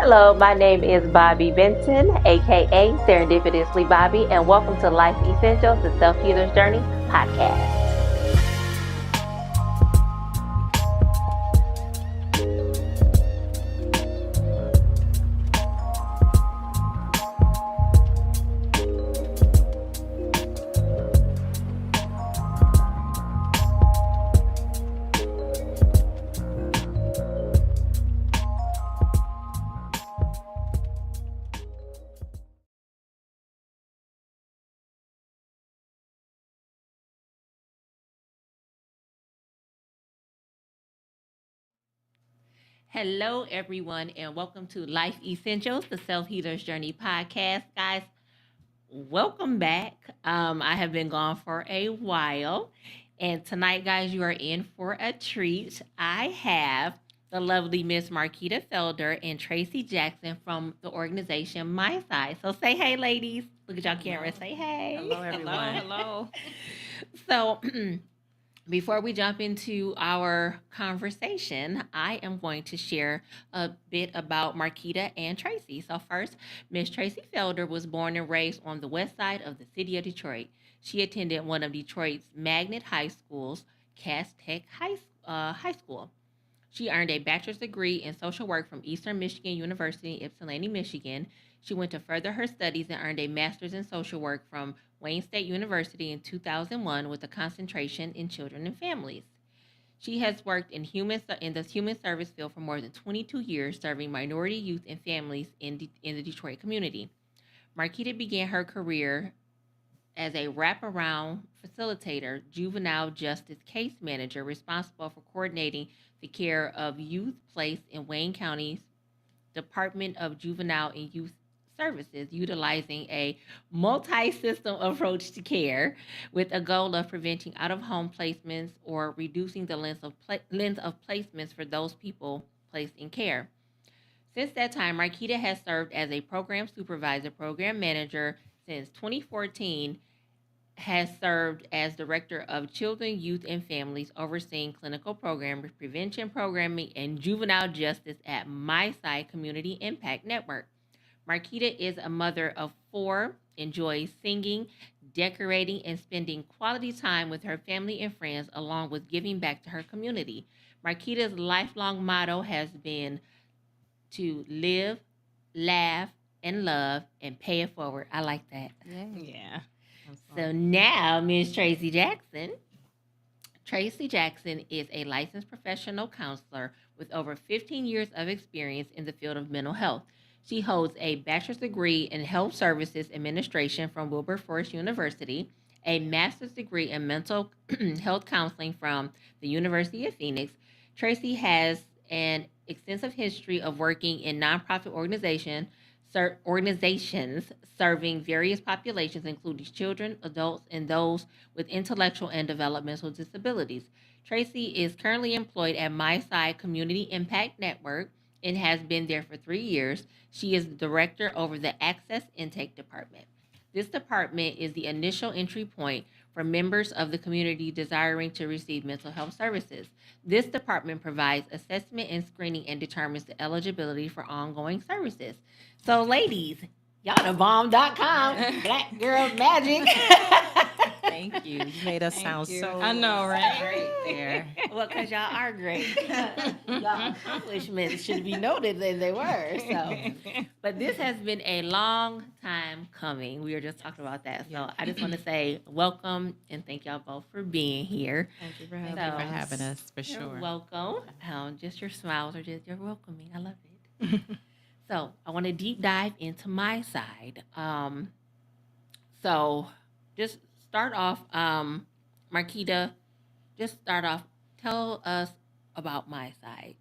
Hello, my name is Bobby Benson, aka Serendipitously Bobby, and welcome to Life Essentials, the Self Healer's Journey podcast. Hello, everyone, and welcome to Life Essentials, the Self Healer's Journey podcast. Guys, welcome back. I have been gone for a while, and tonight, guys, you are in for a treat. I have the lovely Miss Marquita Felder and Tracy Jackson from the organization My Side. So say hey, ladies. Look at y'all camera. Say hey. Hello, everyone. Hello. So before we jump into our conversation, I am going to share a bit about Marquita and Tracy. So first, Miss Tracy Felder was born and raised on the west side of the city of Detroit. She attended one of Detroit's magnet high schools, Cass Tech High School. She earned a bachelor's degree in social work from Eastern Michigan University in Ypsilanti, Michigan. She went to further her studies and earned a master's in social work from Wayne State University in 2001 with a concentration in children and families. She has worked in the human service field for more than 22 years, serving minority youth and families in the Detroit community. Marquita began her career as a wraparound facilitator, juvenile justice case manager responsible for coordinating the care of youth placed in Wayne County's Department of Juvenile and Youth Services, utilizing a multi system approach to care with a goal of preventing out of home placements or reducing the length of placements for those people placed in care. Since that time, Marquita has served as a program supervisor, program manager since 2014, has served as Director of Children, Youth, and Families, overseeing clinical programming, prevention programming, and juvenile justice at My Side Community Impact Network. Marquita is a mother of four, enjoys singing, decorating, and spending quality time with her family and friends, along with giving back to her community. Marquita's lifelong motto has been to live, laugh, and love, and pay it forward. I like that. Yeah. So now, Miss Tracy Jackson. Tracy Jackson is a licensed professional counselor with over 15 years of experience in the field of mental health. She holds a bachelor's degree in health services administration from Wilberforce University, a master's degree in mental health counseling from the University of Phoenix. Tracy has an extensive history of working in nonprofit organizations serving various populations, including children, adults, and those with intellectual and developmental disabilities. Tracy is currently employed at My Side Community Impact Network and has been there for 3 years. She is the director over the Access Intake Department. This department is the initial entry point for members of the community desiring to receive mental health services. This department provides assessment and screening and determines the eligibility for ongoing services. So, ladies, y'all the bomb.com, Black Girl Magic. Thank you. You made us sound so I know, right? great there. Well, because y'all are great. Y'all accomplishments should be noted than they were. So, but this has been a long time coming. We were just talking about that. So I just want to say welcome and thank y'all both for being here. Thank you for So- having us, for You're sure. welcome. Just your smiles are just, you're welcoming. I love it. So I want to deep dive into My Side. So just start off, Marquita, just start off, tell us about My Side.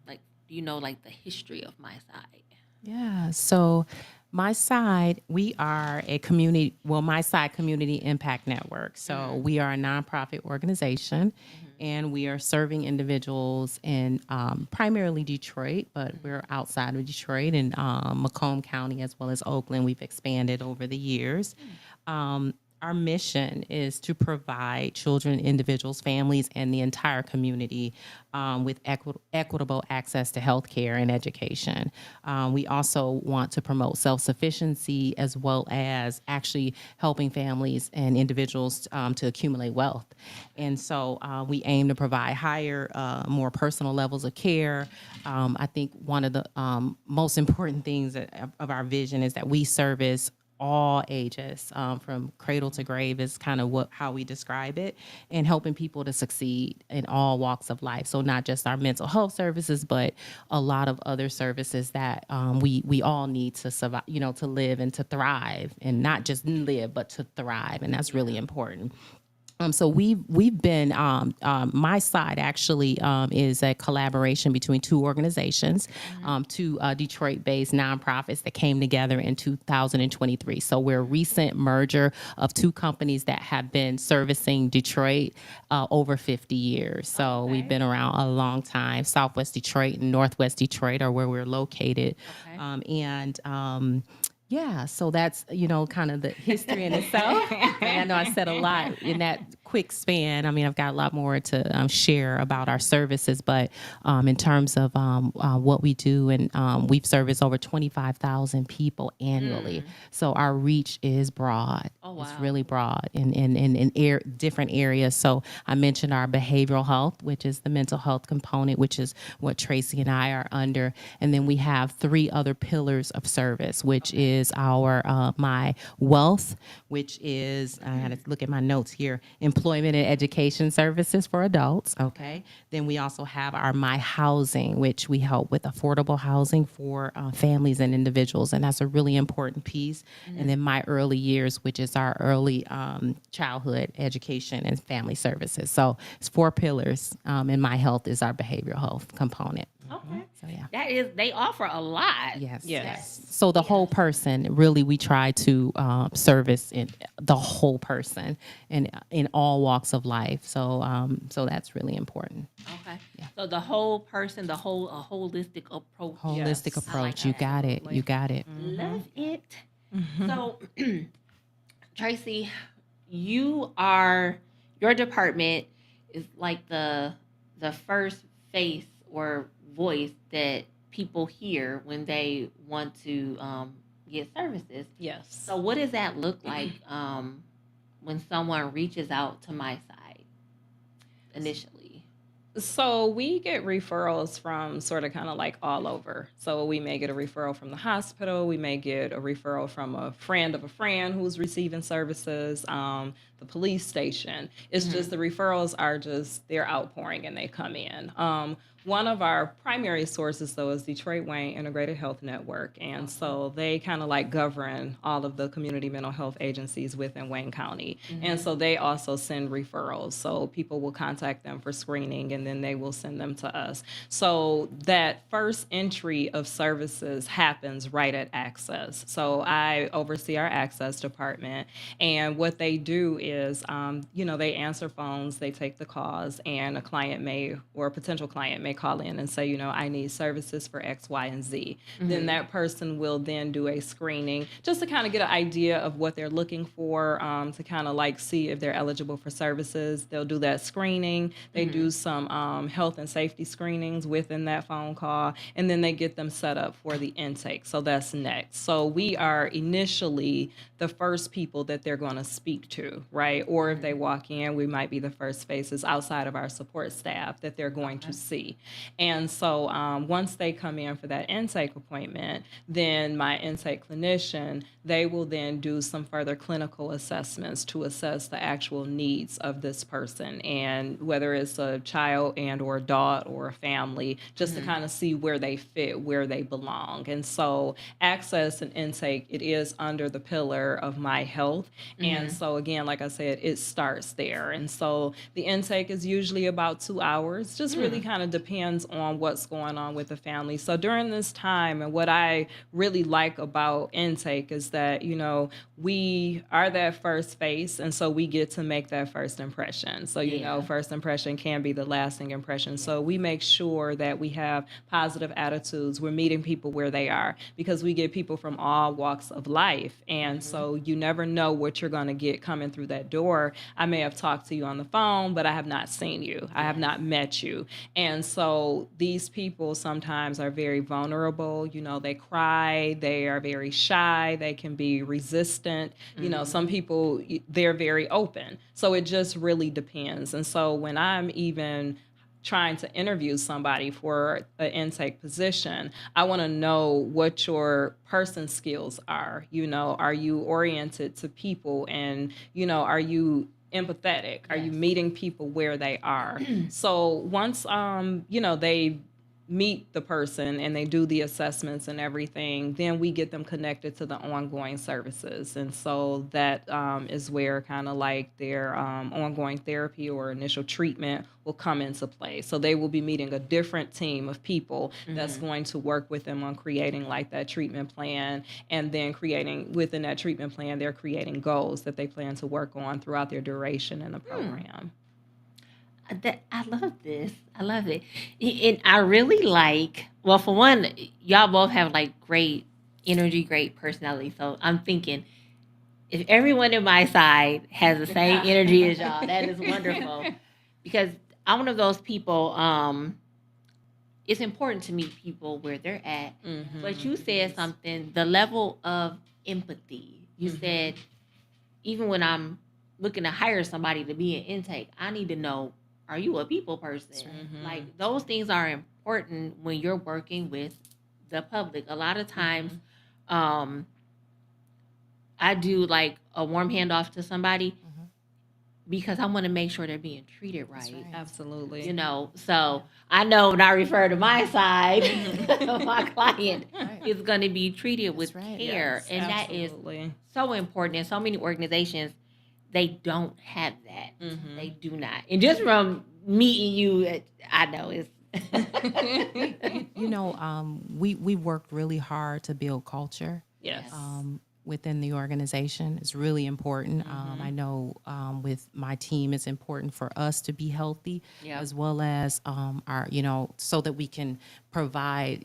Like, do you know like the history of My Side? Yeah. So, My Side, we are a community, My Side Community Impact Network. So, we are a nonprofit organization and we are serving individuals in primarily Detroit, but we're outside of Detroit in Macomb County as well as Oakland. We've expanded over the years. Our mission is to provide children, individuals, families, and the entire community with equitable access to health care and education. We also want to promote self-sufficiency as well as actually helping families and individuals to accumulate wealth. And so we aim to provide higher, more personal levels of care. I think one of the most important things of our vision is that we service all ages, from cradle to grave is kind of how we describe it, and helping people to succeed in all walks of life. So not just our mental health services, but a lot of other services that we all need to survive, to live and to thrive, and not just live, but to thrive. And that's really important. So we've been my side actually is a collaboration between two organizations, two Detroit-based nonprofits that came together in 2023. So we're a recent merger of two companies that have been servicing Detroit over 50 years. So we've been around a long time. Southwest Detroit and Northwest Detroit are where we're located, yeah, so that's, kind of the history in itself. And I know I said a lot in that quick span. I mean, I've got a lot more to share about our services, but in terms of what we do, and we've serviced over 25,000 people annually. So our reach is broad. Oh, wow. It's really broad in different areas. So I mentioned our behavioral health, which is the mental health component, which is what Tracy and I are under. And then we have three other pillars of service, which is our my wealth, which is, I got to look at my notes here, employment and education services for adults. Okay. Then we also have our my housing, which we help with affordable housing for families and individuals. And that's a really important piece. And then my early years, which is our early childhood education and family services. So it's four pillars. And my health is our behavioral health component. Okay. So yeah. They offer a lot. Yes. So the whole person, really, we try to service the whole person and in all walks of life. So so that's really important. Okay. Yeah. So the whole person, a holistic approach. Holistic approach. You got it. You got it. Love it. So, Tracy, your department is like the first face or voice that people hear when they want to get services. Yes. So what does that look like when someone reaches out to my side initially? So we get referrals from sort of kind of like all over. So we may get a referral from the hospital. We may get a referral from a friend of a friend who's receiving services, the police station. It's just the referrals are just, they're outpouring and they come in. One of our primary sources, though, is Detroit Wayne Integrated Health Network. And so they kind of like govern all of the community mental health agencies within Wayne County. And so they also send referrals. So people will contact them for screening and then they will send them to us. So that first entry of services happens right at Access. So I oversee our Access department. And what they do is, they answer phones, they take the calls, and a client or a potential client may call in and say, I need services for X, Y, and Z. Then that person will then do a screening just to kind of get an idea of what they're looking for, to kind of like see if they're eligible for services. They'll do that screening. They do some health and safety screenings within that phone call, and then they get them set up for the intake. So that's next. So we are initially the first people that they're going to speak to, right? Or if they walk in, we might be the first faces outside of our support staff that they're going to see. And so once they come in for that intake appointment, then my intake clinician, they will then do some further clinical assessments to assess the actual needs of this person, and whether it's a child and or adult or a family, just to kind of see where they fit, where they belong. And so access and intake, it is under the pillar of my health. And so again, like I said, it starts there. And so the intake is usually about 2 hours, just really kind of depends depends on what's going on with the family. So during this time, and what I really like about intake is that, we are that first face, and so we get to make that first impression. So, first impression can be the lasting impression. So we make sure that we have positive attitudes. We're meeting people where they are, because we get people from all walks of life. And so you never know what you're going to get coming through that door. I may have talked to you on the phone, but I have not seen you. I have not met you. And so these people sometimes are very vulnerable. They cry, they are very shy, they can be resistant. Some people, they're very open. So it just really depends. And so when I'm even trying to interview somebody for an intake position, I want to know what your person skills are. Are you oriented to people, and, are you empathetic? Are you meeting people where they are? So once, they meet the person and they do the assessments and everything, then we get them connected to the ongoing services. And so that is where kind of like their ongoing therapy or initial treatment will come into play. So they will be meeting a different team of people that's going to work with them on creating like that treatment plan, and then creating within that treatment plan, they're creating goals that they plan to work on throughout their duration in the program. I love this. I love it. And I really like, well, for one, y'all both have like great energy, great personality. So I'm thinking, if everyone in my side has the same energy as y'all, that is wonderful. Because I'm one of those people, it's important to meet people where they're at. But you said something, the level of empathy. You said, even when I'm looking to hire somebody to be an intake, I need to know, are you a people person? Like, those things are important when you're working with the public. A lot of times, I do like a warm handoff to somebody because I want to make sure they're being treated right. Absolutely. So I know when I refer to my side, my client is going to be treated with care. And that is so important. And so many organizations, they don't have that. They do not. And just from meeting you, I know it's. We worked really hard to build culture. Yes. Within the organization. It's really important. I know with my team, it's important for us to be healthy, as well as our, so that we can provide,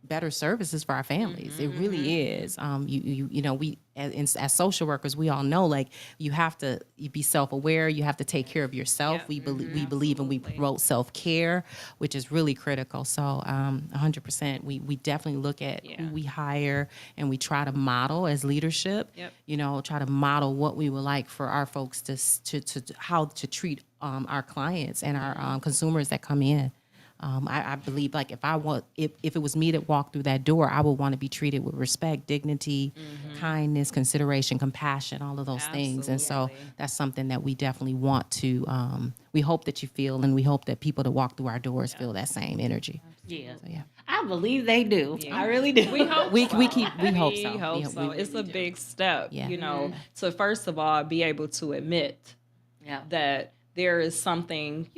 better services for our families. It really is. We as social workers, we all know, like, you have to be self-aware. You have to take care of yourself. We believe and we promote self-care, which is really critical. So 100%, we definitely look at who we hire, and we try to model as leadership, try to model what we would like for our folks to how to treat our clients and our consumers that come in. I believe, like, if it was me that walked through that door, I would want to be treated with respect, dignity, kindness, consideration, compassion, all of those things. And so that's something that we definitely want to, we hope that you feel, and we hope that people that walk through our doors feel that same energy. So, I believe they do. I really do. We hope we so. We hope so. We hope so. It's a big step, Yeah. to first of all be able to admit that there is something,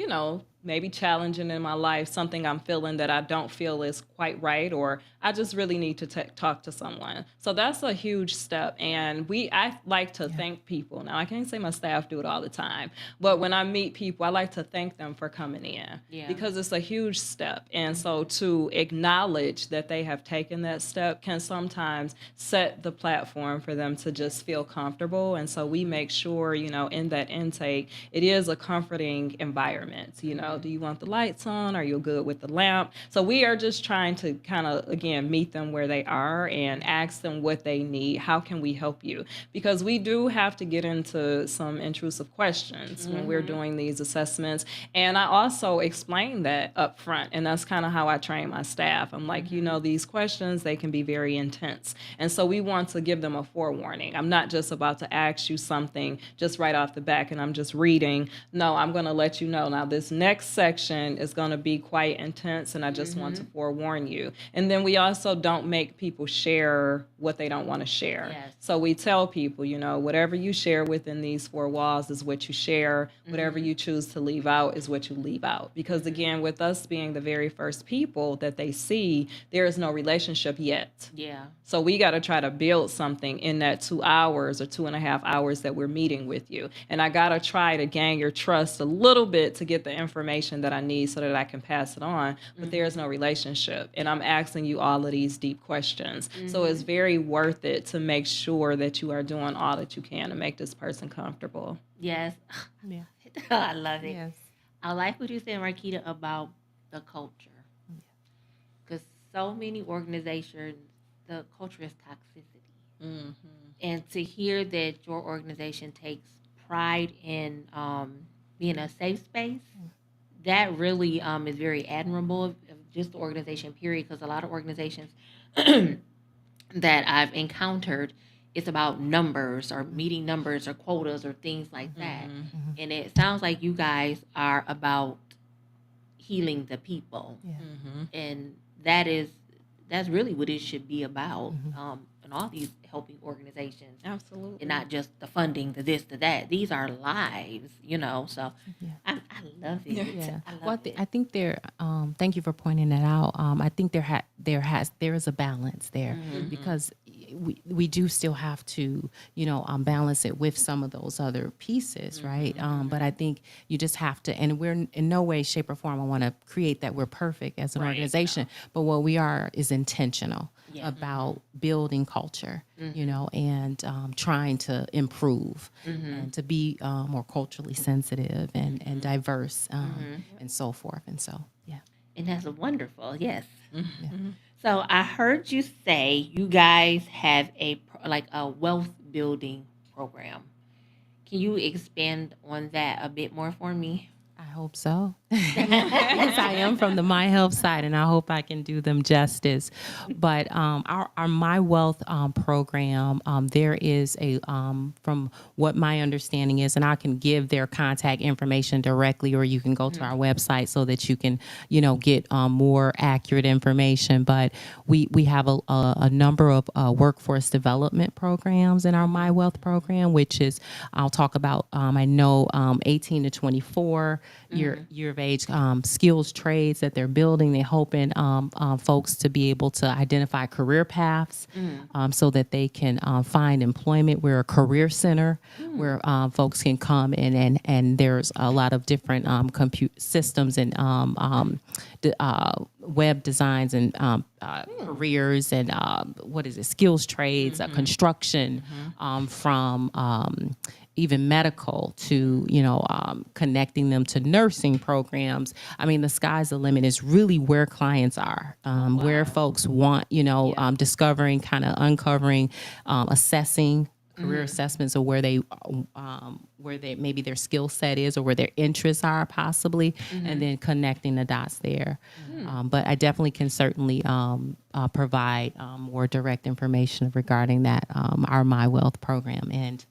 maybe challenging in my life, something I'm feeling that I don't feel is quite right, or I just really need to talk to someone. So that's a huge step. And I like to thank people. Now, I can't say my staff do it all the time, but when I meet people, I like to thank them for coming in because it's a huge step. And so to acknowledge that they have taken that step can sometimes set the platform for them to just feel comfortable. And so we make sure, in that intake, it is a comforting environment. Do you want the lights on? Are you good with the lamp? So we are just trying to kind of, again, meet them where they are and ask them what they need. How can we help you? Because we do have to get into some intrusive questions when we're doing these assessments. And I also explain that up front. And that's kind of how I train my staff. I'm like, these questions, they can be very intense. And so we want to give them a forewarning. I'm not just about to ask you something just right off the back and I'm just reading. No, I'm going to let you know. Now, this next next section is going to be quite intense, and I just want to forewarn you. And then we also don't make people share what they don't want to share. Yes. So we tell people, whatever you share within these four walls is what you share. Whatever you choose to leave out is what you leave out. Because again, with us being the very first people that they see, there is no relationship yet. Yeah. So we got to try to build something in that 2 hours or 2.5 hours that we're meeting with you. And I got to try to gain your trust a little bit to get the information that I need so that I can pass it on. But there's no relationship. And I'm asking you all of these deep questions. So it's very worth it to make sure that you are doing all that you can to make this person comfortable. Yes. Yeah. I love it. Yes. I like what you said, Marquita, about the culture. Because so many organizations, the culture is toxicity. And to hear that your organization takes pride in being a safe space, that really is very admirable of just the organization, period. Because a lot of organizations that I've encountered, it's about numbers or meeting numbers or quotas or things like that. And it sounds like you guys are about healing the people. Yeah. And that's really what it should be about. And all these helping organizations. Absolutely. And not just the funding, the this, the that. These are lives, So Yeah. I love it. Yeah. I love Well, it. I think there. Thank you for pointing that out. I think there is a balance there because we do still have to balance it with some of those other pieces, right? But I think you just have to, and we're in no way, shape, or form I want to create that we're perfect as an Right, organization, but what we are is intentional Yeah. about building culture, and trying to improve and to be more culturally sensitive and diverse and so forth. And so, yeah. And that's wonderful. Yes. So I heard you say you guys have a wealth building program. Can you expand on that a bit more for me? I hope so. Yes, I am from the My Health side, and I hope I can do them justice. But our My Wealth program, there is a, from what my understanding is, and I can give their contact information directly, or you can go to our website so that you can, get more accurate information. But we have a number of workforce development programs in our My Wealth program, which is, I'll talk about, I know 18 to 24 year of age, skills trades that they're building. They're hoping folks to be able to identify career paths so that they can find employment. We're a career center where folks can come in, and there's a lot of different compute systems and web designs and careers and skills trades, construction, from even medical to, connecting them to nursing programs. I mean, the sky's the limit is really where clients are, where folks want, discovering, kind of uncovering, assessing career assessments of where they maybe their skill set is or where their interests are possibly, and then connecting the dots there. But I definitely can certainly provide more direct information regarding that, our My Wealth program. And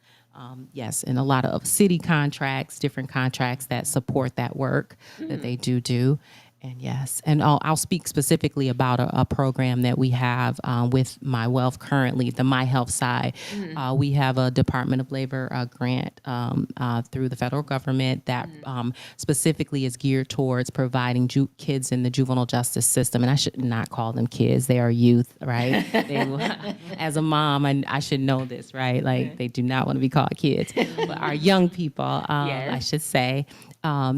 yes, and a lot of city contracts, different contracts that support that work that they do. And yes, and I'll speak specifically about a program that we have with My Wealth currently, the My Health side. We have a Department of Labor grant through the federal government that specifically is geared towards providing kids in the juvenile justice system. And I should not call them kids; they are youth, right? As a mom, I should know this, right? Like they do not want to be called kids, but our young people, I should say.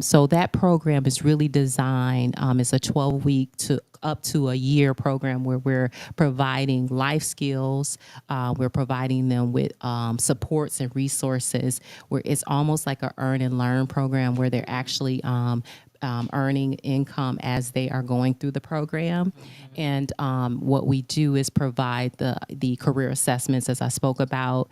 So that program is really designed. It's a 12-week to up to a year program where we're providing life skills. We're providing them with supports and resources where it's almost like a earn and learn program where they're actually earning income as they are going through the program. And what we do is provide the career assessments, as I spoke about.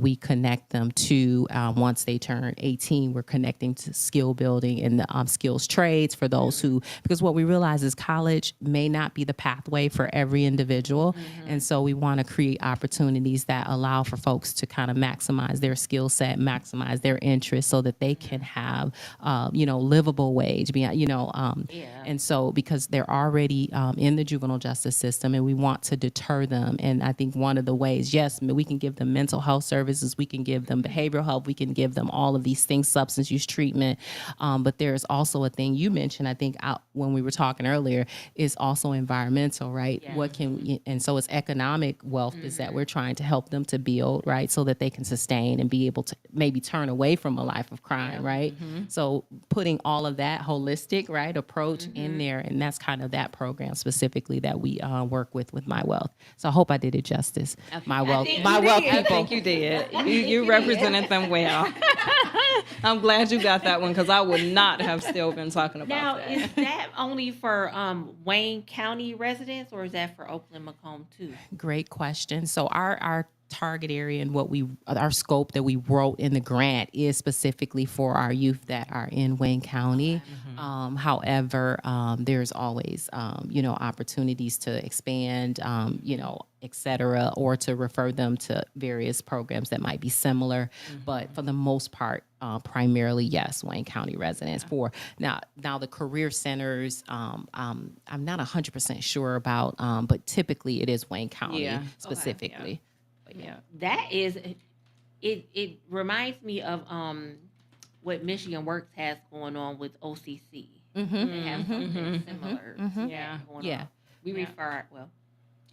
We connect them to, once they turn 18, we're connecting to skill building and the skills trades for those who, because what we realize is college may not be the pathway for every individual. And so we want to create opportunities that allow for folks to kind of maximize their skill set, maximize their interests so that they can have, livable ways wage, beyond, and so because they're already in the juvenile justice system, and we want to deter them. And I think one of the ways, yes, we can give them mental health services, we can give them behavioral health, we can give them all of these things, substance use treatment. But there's also a thing you mentioned, I think, when we were talking earlier, is also environmental, right? Yeah. What can we, and so it's economic wealth is that we're trying to help them to build, right? So that they can sustain and be able to maybe turn away from a life of crime, right? So putting all of that holistic, right, approach in there, and that's kind of that program specifically that we work with My Wealth. So I hope I did it justice. My Wealth think My you Wealth did. I people. think you did. You represented them well. I'm glad you got that one because I would not have still been talking about Now, that. is that only for Wayne County residents, or is that for Oakland Macomb too? Great question. So our target area and our scope that we wrote in the grant is specifically for our youth that are in Wayne County. However, there's always opportunities to expand, et cetera, or to refer them to various programs that might be similar. But for the most part, primarily, yes, Wayne County residents. For now the career centers, I'm not 100% sure about, but typically it is Wayne County Yeah. specifically. Yeah. That is, it reminds me of what Michigan Works has going on with OCC. They have something similar. to that Yeah. going Yeah. on. We Yeah. refer, well,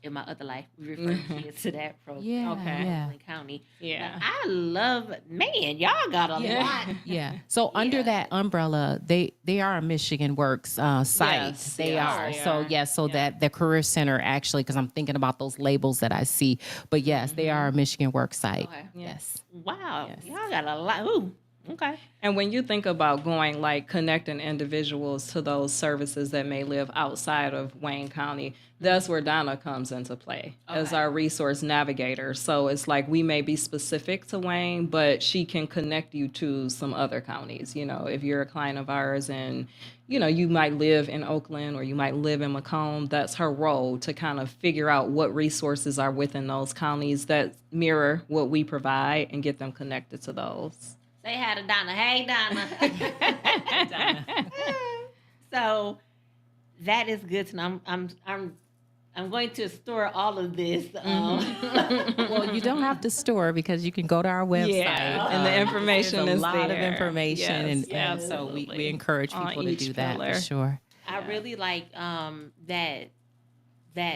in my other life, we refer kids to that program. Yeah, in yeah. Oakland County. Yeah. But I love, man, y'all got a lot. Yeah. So under that umbrella, they are a Michigan Works site. Yes, They yes, are. they So are. yes, so that the career center actually, because I'm thinking about those labels that I see. But yes, they are a Michigan Works site. Okay. Yes. Wow, Yes. y'all got a lot. Ooh, okay. And when you think about going, like, connecting individuals to those services that may live outside of Wayne County, that's where Donna comes into play as Okay. our resource navigator. So it's like we may be specific to Wayne, but she can connect you to some other counties. If you're a client of ours and, you might live in Oakland or you might live in Macomb, that's her role to kind of figure out what resources are within those counties that mirror what we provide and get them connected to those. Say hi to Donna. Hey, Donna. So that is good to know. I'm going to store all of this. Well, you don't have to store because you can go to our website. Yeah, and the information there's is a lot of there. information, Yes, and so we absolutely. encourage On people to each do that pillar. for sure. I really like that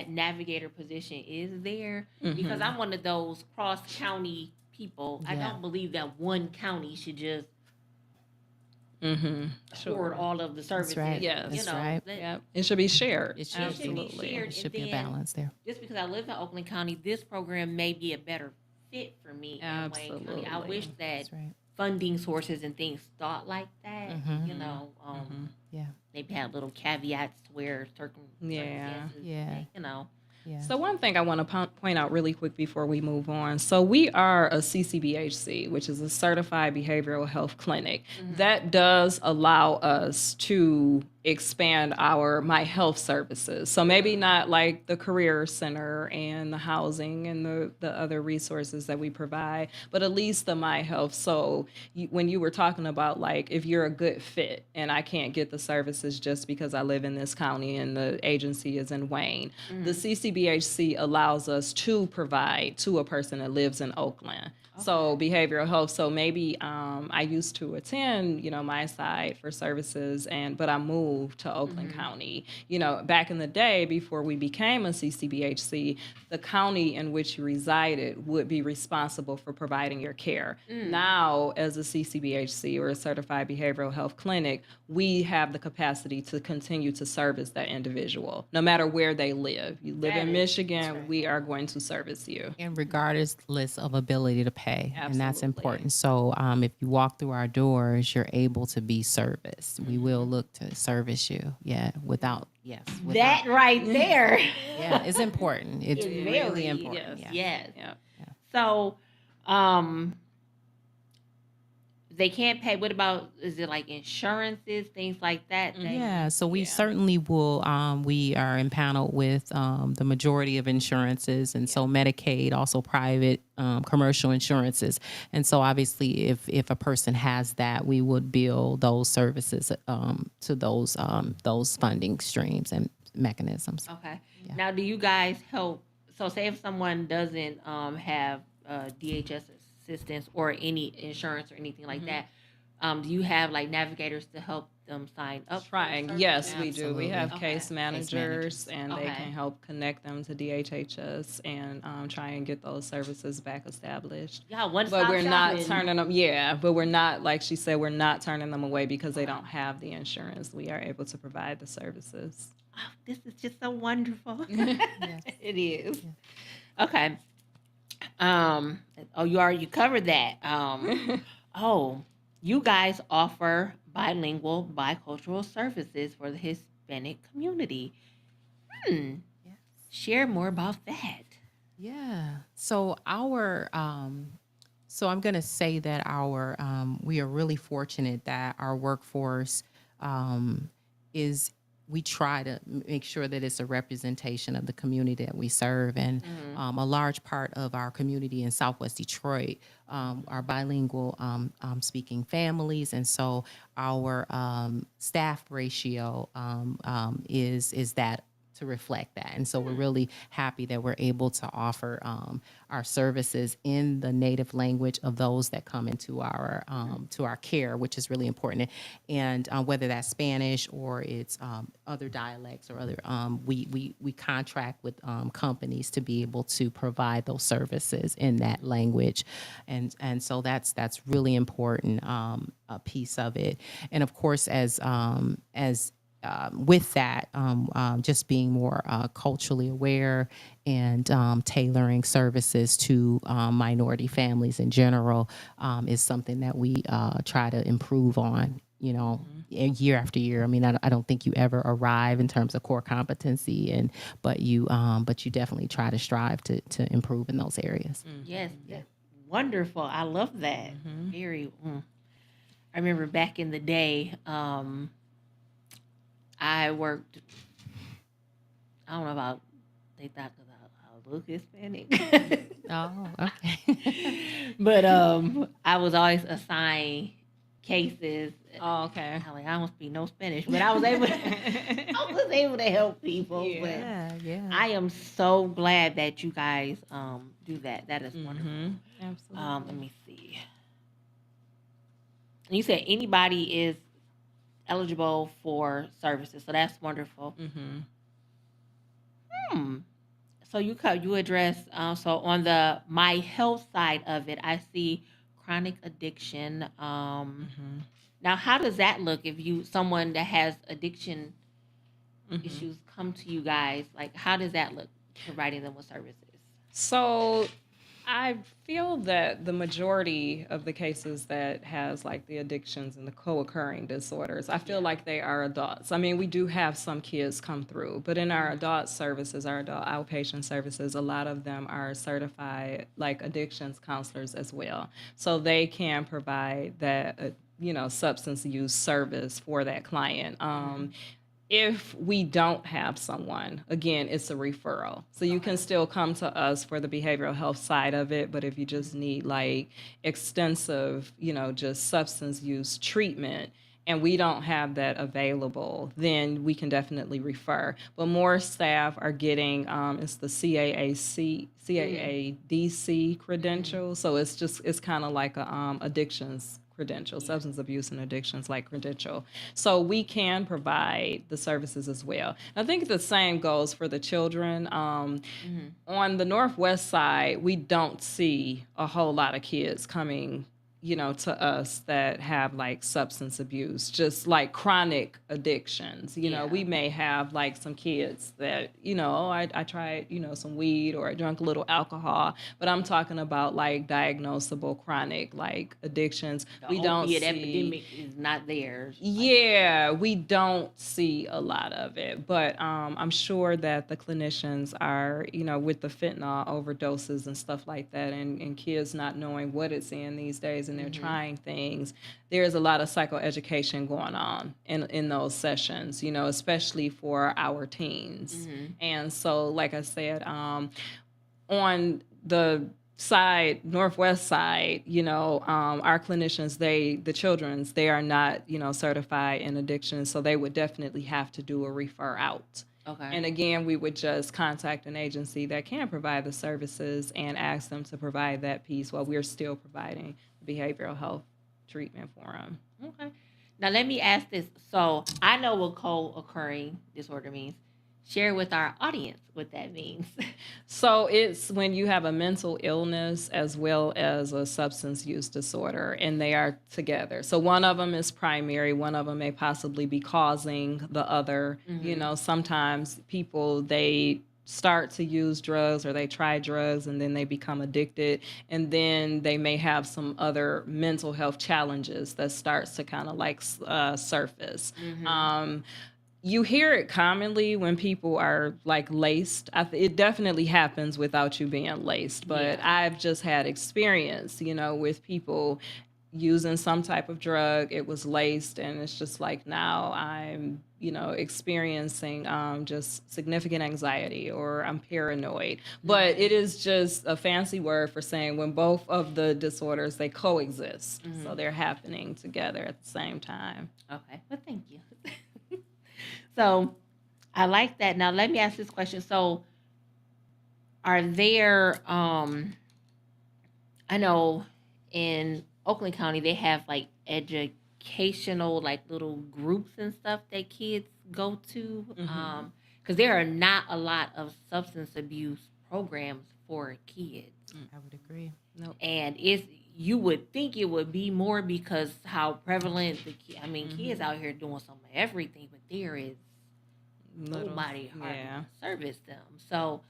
navigator position is there because I'm one of those cross county people. I Yeah. don't believe that one county should just Mm-hmm. afford all of the services. right. Yes. That's right. Yeah, it should be shared. It should be. Absolutely. shared. There should be a And then- balance there. Just because I live in Oakland County, this program may be a better fit for me in Wayne County. I Absolutely. wish that That's right. funding sources and things thought like that. Mhm. Yeah. Maybe have little caveats to where circumstances, Yeah. Yeah. So one thing I want to point out really quick before we move on. So we are a CCBHC, which is a Certified Behavioral Health Clinic. That does allow us to expand our My Health services. So maybe not like the Career Center and the housing and the other resources that we provide, but at least the My Health. So when you were talking about, like, if you're a good fit and I can't get the services just because I live in this county and the agency is in Wayne, the CCBHC allows us to provide to a person that lives in Oakland. So behavioral health. So maybe I used to attend, my side for services, but I moved to Oakland County. Back in the day before we became a CCBHC, the county in which you resided would be responsible for providing your care. Now, as a CCBHC or a Certified Behavioral Health Clinic, we have the capacity to continue to service that individual, no matter where they live. You live in Michigan, we are going to service you. And regardless of ability to pay, and that's Absolutely. important. So if you walk through our doors, you're able to be serviced. We will look to service you. Yeah, without That right there. yeah, it's important. It's It really really important. is. Yeah. Yes. Yeah. So, they can't pay, what about, is it like insurances, things like that? Yeah, so we Yeah. certainly will. We are impaneled with the majority of insurances, and so Medicaid, also private, commercial insurances. And so, obviously, if a person has that, we would bill those services to those funding streams and mechanisms. Okay. Now, do you guys help? So, say if someone doesn't have DHS assistance or any insurance or anything like that, do you have like navigators to help them sign up? for Trying. services? Yes, we do. We Absolutely. have Okay. case managers, and they Okay. can help connect them to DHHS and try and get those services back established. Yeah, one But stop we're not shopping. turning them. Yeah, but we're not, like she said, we're not turning them away because they don't have the insurance. We are able to provide the services. Oh, this is just so wonderful. It is. Okay. Oh, you covered that. Oh, you guys offer bilingual, bicultural services for the Hispanic community. Share more about that. Yeah. So so I'm going to say that we are really fortunate that our workforce is, we try to make sure that it's a representation of the community that we serve. And a large part of our community in Southwest Detroit are bilingual speaking families. And so our staff ratio is that, to reflect that. And so we're really happy that we're able to offer our services in the native language of those that come into our to our care, which is really important. And whether that's Spanish or it's other dialects or other, we contract with companies to be able to provide those services in that language, and so that's really important, a piece of it. And of course, as with that, just being more culturally aware and tailoring services to minority families in general is something that we try to improve on, year after year. I mean, I don't think you ever arrive in terms of core competency, but you definitely try to strive to improve in those areas. Yes, that's wonderful. I love that. Very. I remember back in the day, I worked. I don't know about, they thought because I look Hispanic, Oh, okay. but I was always assigned cases. Oh, okay. I don't speak no Spanish, but I was able. I was able to help people. Yeah, yeah. But I am so glad that you guys do that. That is wonderful. Absolutely. Let me see. You said anybody is eligible for services, so that's wonderful. So you address, so on the my health side of it, I see chronic addiction. Now, how does that look if someone that has addiction issues come to you guys? Like, how does that look, providing them with services? So I feel that the majority of the cases that has like the addictions and the co-occurring disorders, I feel like they are adults. I mean, we do have some kids come through, but in our adult services, our adult outpatient services, a lot of them are certified like addictions counselors as well. So they can provide that, substance use service for that client. If we don't have someone, again, it's a referral. So you can still come to us for the behavioral health side of it, but if you just need like extensive, just substance use treatment, and we don't have that available, then we can definitely refer. But more staff are getting, it's the CAADC credential. So it's kind of like a addictions credential, substance abuse and addictions like credential. So we can provide the services as well. I think the same goes for the children. On the Northwest side, we don't see a whole lot of kids coming to us that have like substance abuse, just like chronic addictions. We may have like some kids that, I tried, some weed or I drank a little alcohol, but I'm talking about like diagnosable chronic like addictions. The opiate epidemic is not there. Yeah, we don't see a lot of it, but I'm sure that the clinicians are, with the fentanyl overdoses and stuff like that, and kids not knowing what it's in these days, and and they're trying things, there's a lot of psychoeducation going on in those sessions, you know, especially for our teens. And so, like I said, on the side, northwest side, you know, our clinicians, the children's, they are not, you know, certified in addiction, so they would definitely have to do a refer out. Okay. And again, we would just contact an agency that can provide the services and ask them to provide that piece while we're still providing behavioral health treatment for them. Okay. Now let me ask this. So I know what co-occurring disorder means. Share with our audience what that means. So it's when you have a mental illness as well as a substance use disorder, and they are together. So one of them is primary, one of them may possibly be causing the other. You know, sometimes people, they start to use drugs or they try drugs and then they become addicted, and then they may have some other mental health challenges that starts to kind of like surface. You hear it commonly when people are like laced. It definitely happens without you being laced, but I've just had experience, you know, with people using some type of drug. It was laced, and it's just like now I'm, you know, experiencing just significant anxiety, or I'm paranoid. But it is just a fancy word for saying when both of the disorders, they coexist, so they're happening together at the same time. Okay. Well, thank you. So I like that. Now let me ask this question. So are there I know in Oakland County they have like educational like little groups and stuff that kids go to, because there are not a lot of substance abuse programs for kids. I would agree. And you would think it would be more because how prevalent kids out here doing some of everything, but there is nobody hardly to service them. So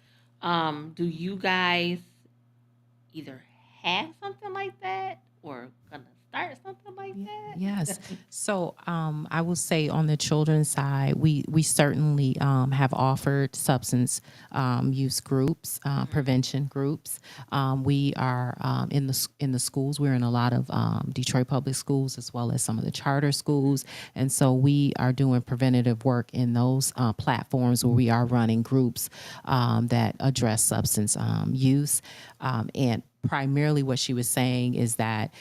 do you guys either have something like that or gonna start something like that? Yes. So I will say on the children's side, we certainly have offered substance use groups, prevention groups. We are in the schools. We're in a lot of Detroit public schools as well as some of the charter schools. And so we are doing preventative work in those platforms where we are running groups that address substance use. And primarily what she was saying is that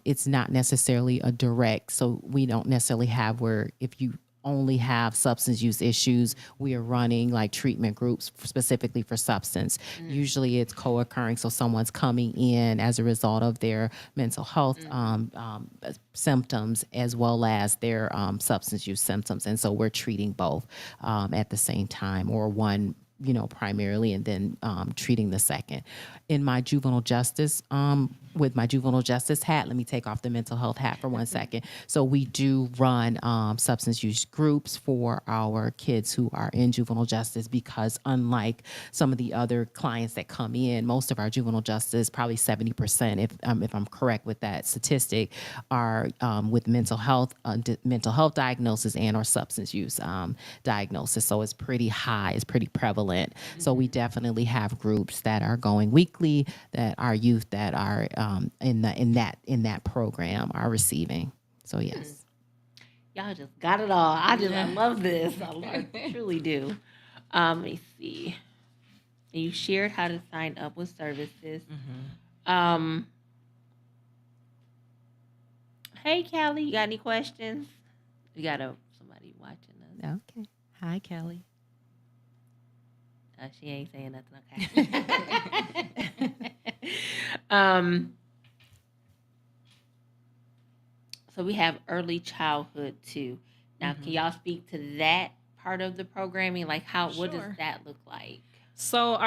it's not necessarily a direct, so we don't necessarily have where if you only have substance use issues, we are running like treatment groups specifically for substance. Usually it's co-occurring, so someone's coming in as a result of their mental health symptoms as well as their substance use symptoms. And so we're treating both at the same time, or one, you know, primarily, and then treating the second. In my juvenile justice, with my juvenile justice hat, let me take off the mental health hat for 1 second. So we do run substance use groups for our kids who are in juvenile justice, because unlike some of the other clients that come in, most of our juvenile justice, probably 70%, if I'm correct with that statistic, are with mental health diagnosis and or substance use diagnosis. So it's pretty high, it's pretty prevalent. So we definitely have groups that are going weekly that our youth that are in that program are receiving. So yes. Y'all just got it all. I love this. I truly do. Let me see. You shared how to sign up with services. Hey, Callie, you got any questions? We got somebody watching us. Okay. Hi, Kelly. She ain't saying nothing. Okay. So we have early childhood too. Now, can y'all speak to that part of the programming? Like what does that look like? So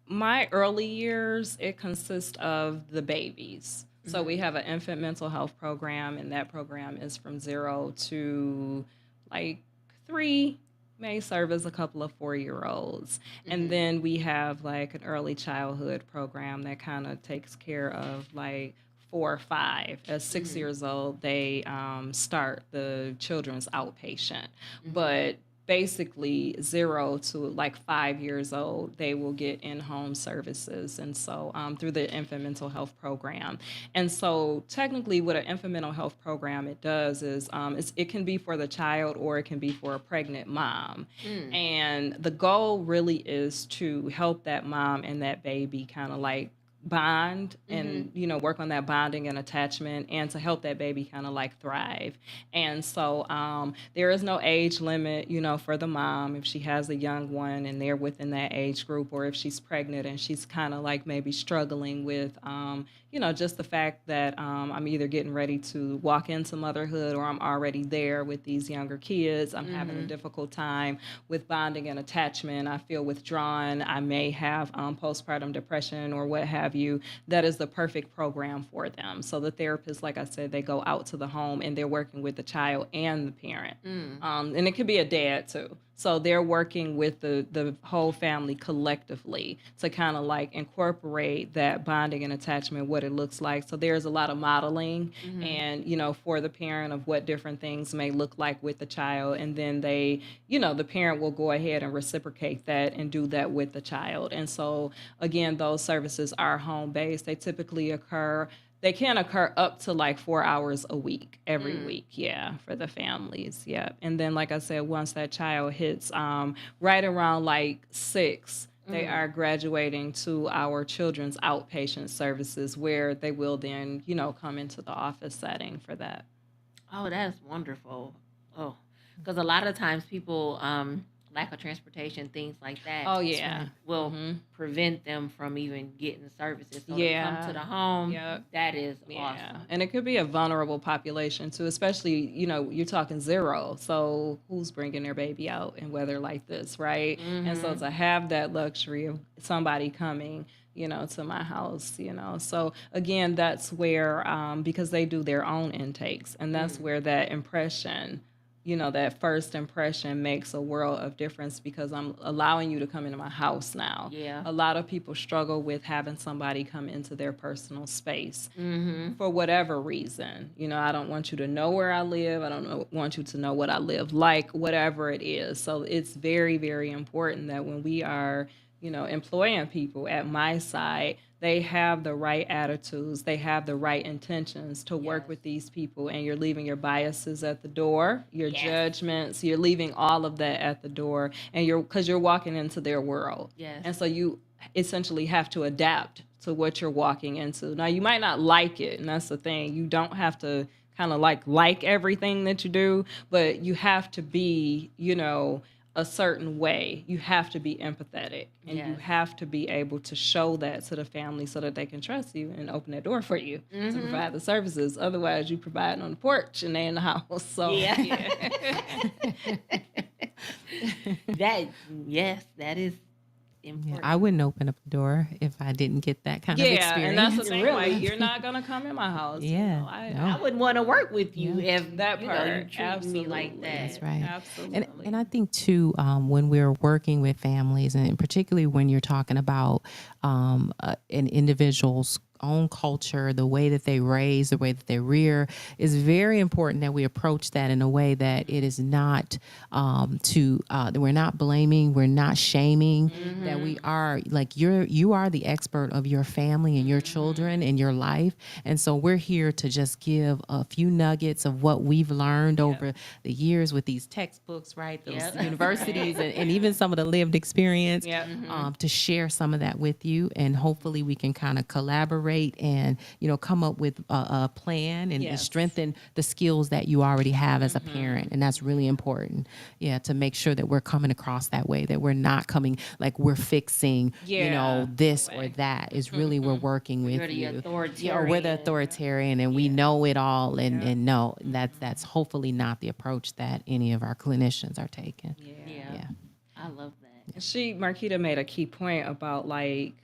my early years, it consists of the babies. So we have an infant mental health program, and that program is from 0 to like 3, may serve as a couple of 4-year-olds. And then we have like an early childhood program that kind of takes care of like 4 or 5. At 6 years old, they start the children's outpatient. But basically 0 to like 5 years old, they will get in-home services. And so through the infant mental health program. And so technically what an infant mental health program it does is it can be for the child or it can be for a pregnant mom. And the goal really is to help that mom and that baby kind of like bond and work on that bonding and attachment and to help that baby kind of like thrive. And so there is no age limit for the mom if she has a young one and they're within that age group, or if she's pregnant and she's kind of like maybe struggling with just the fact that I'm either getting ready to walk into motherhood or I'm already there with these younger kids. I'm having a difficult time with bonding and attachment. I feel withdrawn. I may have postpartum depression or what have you. That is the perfect program for them. So the therapists, like I said, they go out to the home and they're working with the child and the parent. And it could be a dad too. So they're working with the whole family collectively to kind of like incorporate that bonding and attachment, what it looks like. So there's a lot of modeling and, for the parent of what different things may look like with the child. And then they, the parent will go ahead and reciprocate that and do that with the child. And so, again, those services are home-based. They can occur up to like 4 hours a week, every week, for the families, And then, like I said, once that child hits right around like 6, they are graduating to our children's outpatient services where they will then, come into the office setting for that. Oh, that's wonderful. Oh, because a lot of times people lack of transportation, things like that. Oh, yeah. Will prevent them from even getting services. So Yeah. to come to the home, Yep. that is Yeah, awesome. and it could be a vulnerable population too, especially, you're talking 0. So who's bringing their baby out in weather like this, right? And so to have that luxury of somebody coming, to my house, So again, that's where, because they do their own intakes, and that's where that impression, that first impression makes a world of difference because I'm allowing you to come into my house now. Yeah. A lot of people struggle with having somebody come into their personal space for whatever reason. I don't want you to know where I live. I don't want you to know what I live like, whatever it is. So it's very, very important that when we are, employing people at my side, they have the right attitudes, they have the right intentions to work with these people, and you're leaving your biases at the door, your judgments, you're leaving all of that at the door, and because you're walking into their world. Yes. And so you essentially have to adapt to what you're walking into. Now, you might not like it, and that's the thing. You don't have to kind of like everything that you do, but you have to be, a certain way. You have to be empathetic, and you have to be able to show that to the family so that they can trust you and open that door for you to provide the services. Otherwise, you provide on the porch and they in the house. So that is important. I wouldn't open up the door if I didn't get that kind of experience. And that's the thing. Really? Like, you're not gonna come in my house. Yeah, I wouldn't want to work with you if That you part, treat me like that. That's right. Absolutely. And I think too, when we're working with families, and particularly when you're talking about an individual's own culture, the way that they raise, the way that they rear, is very important that we approach that in a way that it is not that we're not blaming, we're not shaming, that we are like you are the expert of your family and your children and your life. And so we're here to just give a few nuggets of what we've learned over the years with these textbooks, right? Those universities and even some of the lived experience, to share some of that with you. And hopefully we can kind of collaborate and, come up with a plan and strengthen the skills that you already have as a parent. And that's really important. Yeah. To make sure that we're coming across that way, that we're not coming like we're fixing, this or that. Is really we're working with You're the you. authoritarian. Or we're the authoritarian and we know it all. And no, that's hopefully not the approach that any of our clinicians are taking. Yeah. I love that. Marquita made a key point about like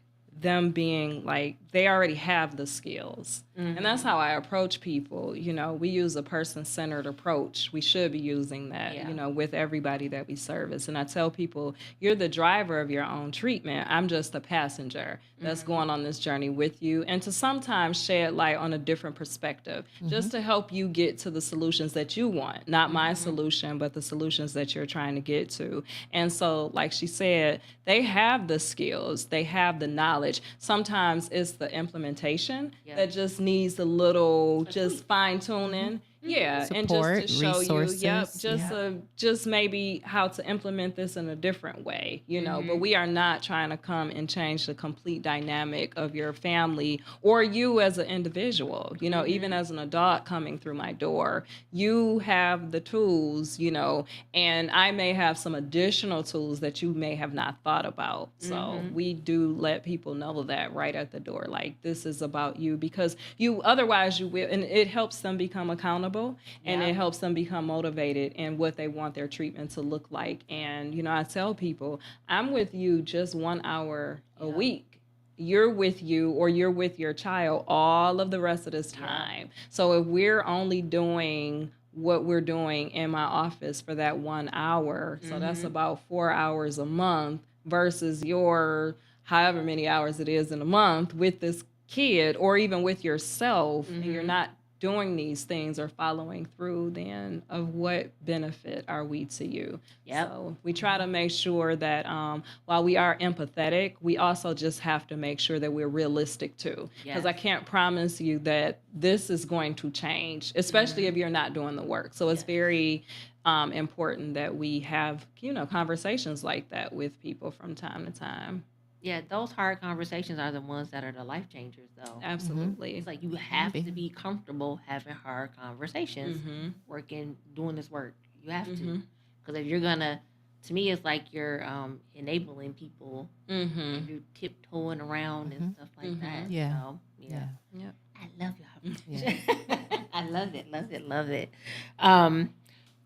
them being like they already have the skills. And that's how I approach people. You know, we use a person-centered approach. We should be using that, Yeah. you know, with everybody that we service. And I tell people, you're the driver of your own treatment. I'm just a passenger that's going on this journey with you, and to sometimes shed light on a different perspective, just to help you get to the solutions that you want. Not my solution, but the solutions that you're trying to get to. And so, like she said, they have the skills, they have the knowledge. Sometimes it's the implementation Yeah. that just needs a little just fine tuning. Yeah, and Support, just to show resources. you, just maybe how to implement this in a different way, you know. But we are not trying to come and change the complete dynamic of your family or you as an individual. You know, even as an adult coming through my door, you have the tools, you know, and I may have some additional tools that you may have not thought about. So we do let people know that right at the door, like this is about you, because otherwise you will, and it helps them become accountable. And Yeah. it helps them become motivated in what they want their treatment to look like. And, you know, I tell people, I'm with you just 1 hour a week. You're with you or you're with your child all of the rest of this time. So if we're only doing what we're doing in my office for that 1 hour, so that's about 4 hours a month versus your however many hours it is in a month with this kid or even with yourself, and you're not doing these things or following through, then of what benefit are we to you? Yep. So we try to make sure that while we are empathetic, we also just have to make sure that we're realistic too. Because Yes. I can't promise you that this is going to change, especially if you're not doing the work. So it's very important that we have, you know, conversations like that with people from time to time. Yeah, those hard conversations are the ones that are the life changers, though. Absolutely. It's like you have to be comfortable having hard conversations, doing this work. You have to, because if you're gonna, to me, it's like you're enabling people. If you're tiptoeing around and stuff like that. Yeah. So, yeah. Yep. I love y'all. Yeah. I love it.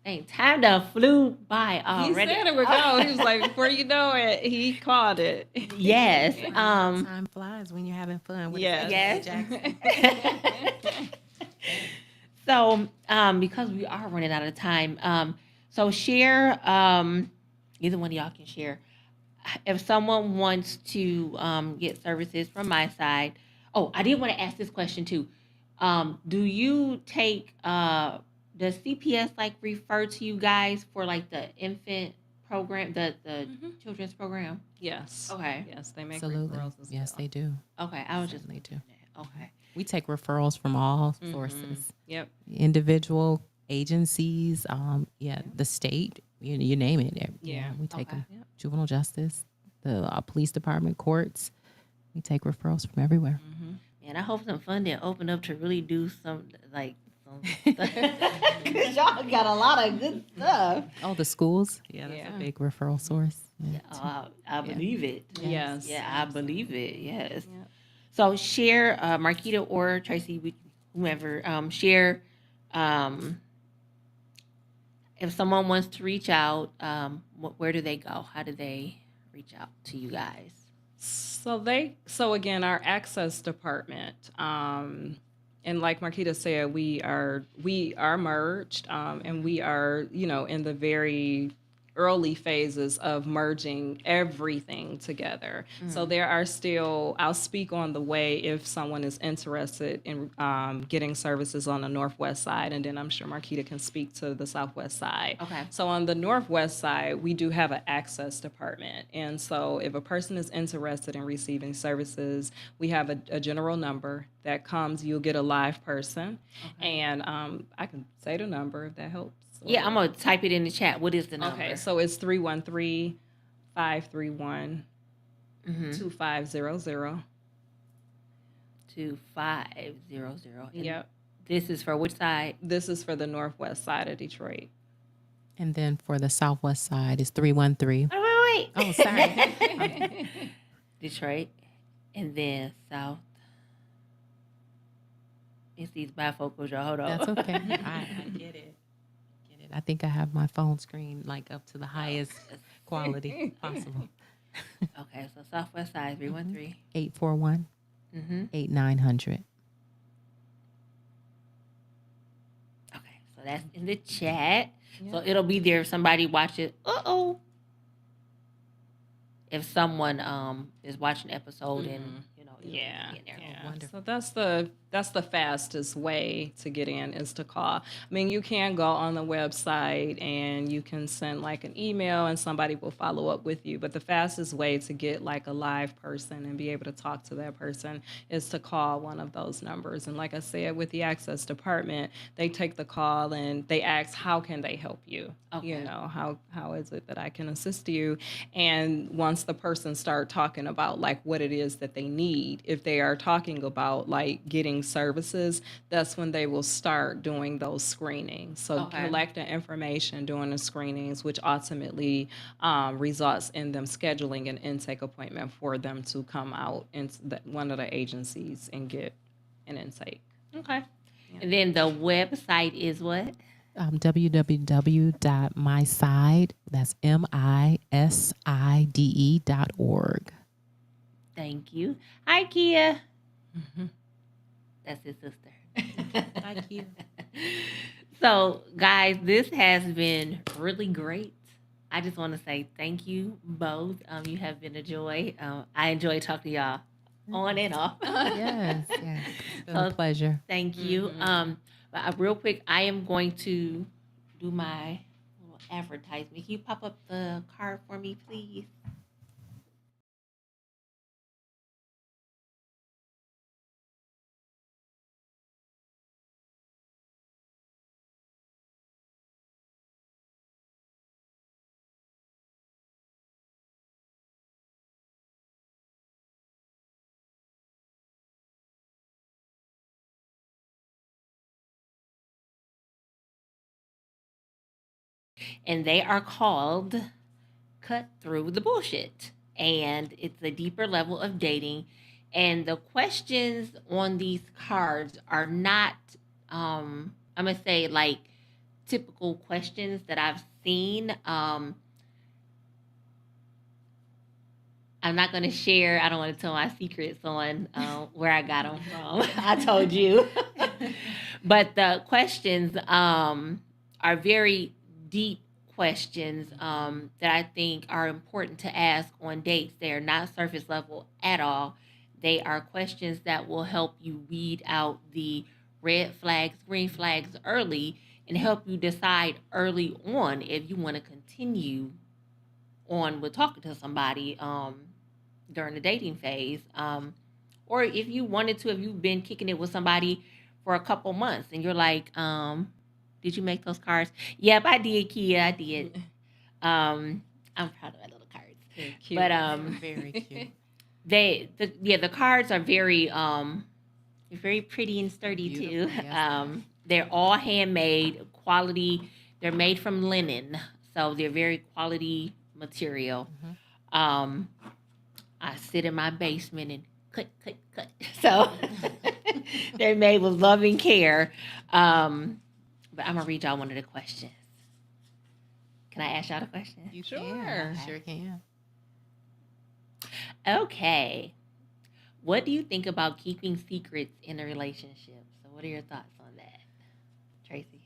Dang, time done flew by already. He said it would go. He was like, before you know it, he caught it. Yes. Time flies when you're having fun. What is that, Yes. Jackson? So, because we are running out of time, so share, either one of y'all can share. If someone wants to get services from my side, oh, I did want to ask this question too. Do you take, does CPS like refer to you guys for like the infant program, the children's program? Yes. Okay. Yes, they make Absolutely. referrals as Yes, well. they do. Okay. I was just, Certainly do. okay. We take referrals from all sources, Yep. individual agencies, the state, you name it. Yeah. We take Okay. them. Juvenile justice, the police department, courts. We take referrals from everywhere. And I hope some funding open up to really do some stuff. 'Cause y'all got a lot of good stuff. Oh, the schools. Yeah, that's Yeah. a big referral source. Yeah. I believe it. Yes. Yeah, I believe it. Yes. Yep. So share, Marquita or Tracy, whomever, share, if someone wants to reach out, where do they go? How do they reach out to you guys? So again, our access department, and like Marquita said, we are merged, and we are, you know, in the very early phases of merging everything together. So there are still, I'll speak on the way if someone is interested in getting services on the Northwest side, and then I'm sure Marquita can speak to the Southwest side. Okay. So on the Northwest side, we do have an access department. And so if a person is interested in receiving services, we have a general number that comes, you'll get a live person. And I can say the number if that helps. Yeah, I'm going to type it in the chat. What is the number? Okay, so it's 313-531-2500. 2500. And Yep. This is for which side? This is for the Northwest side of Detroit. And then for the Southwest side is 313. Oh, wait. Oh, sorry. Detroit. And then South. It's these bifocals, y'all. Hold on. That's okay. I get it. I think I have my phone screen like up to the highest quality possible. Okay, so Southwest Side 313. 841 Mm-hmm. 8900. Okay, so that's in the chat. So Yeah. it'll be there if somebody watches. If someone is watching the episode and it'll Yeah, be in there. yeah. wonderful. So that's the fastest way to get in is to call. I mean, you can go on the website and you can send like an email and somebody will follow up with you. But the fastest way to get like a live person and be able to talk to that person is to call one of those numbers. And like I said, with the access department, they take the call and they ask, how can they help you? Okay. You know, how is it that I can assist you? And once the person start talking about like what it is that they need, if they are talking about like getting services, that's when they will start doing those screenings. So Okay. collecting information, doing the screenings, which ultimately results in them scheduling an intake appointment for them to come out into one of the agencies and get an intake. Okay. And then the website is what? www.myside, that's MISIDE.org. Thank you. Hi, Kia. That's his sister. Hi, Kia. So, guys, this has been really great. I just want to say thank you both. You have been a joy. I enjoy talking to y'all on and off. Yes, yes. It's been a So, pleasure. Thank you. But real quick, I am going to do my little advertisement. Can you pop up the card for me, please? And they are called Cut Through the Bullshit. And it's a deeper level of dating. And the questions on these cards are not, I'm going to say, like typical questions that I've seen. I'm not going to share, I don't want to tell my secrets on where I got them from. I told you. But the questions are very deep questions that I think are important to ask on dates. They are not surface level at all. They are questions that will help you weed out the red flags, green flags early and help you decide early on if you want to continue on with talking to somebody during the dating phase. Or if you wanted to, if you've been kicking it with somebody for a couple months and you're like, did you make those cards? Yep, I did, Kia. I did. I'm proud of my little cards. Cute. But Very cute. the cards are very very pretty and sturdy too. Beautiful, yes. They're all handmade, quality. They're made from linen, so they're very quality material. I sit in my basement and cut. So they're made with loving care. But I'm gonna read y'all one of the questions. Can I ask y'all the question? You Sure. can. Sure can. Okay. What do you think about keeping secrets in a relationship? So what are your thoughts on that, Tracy?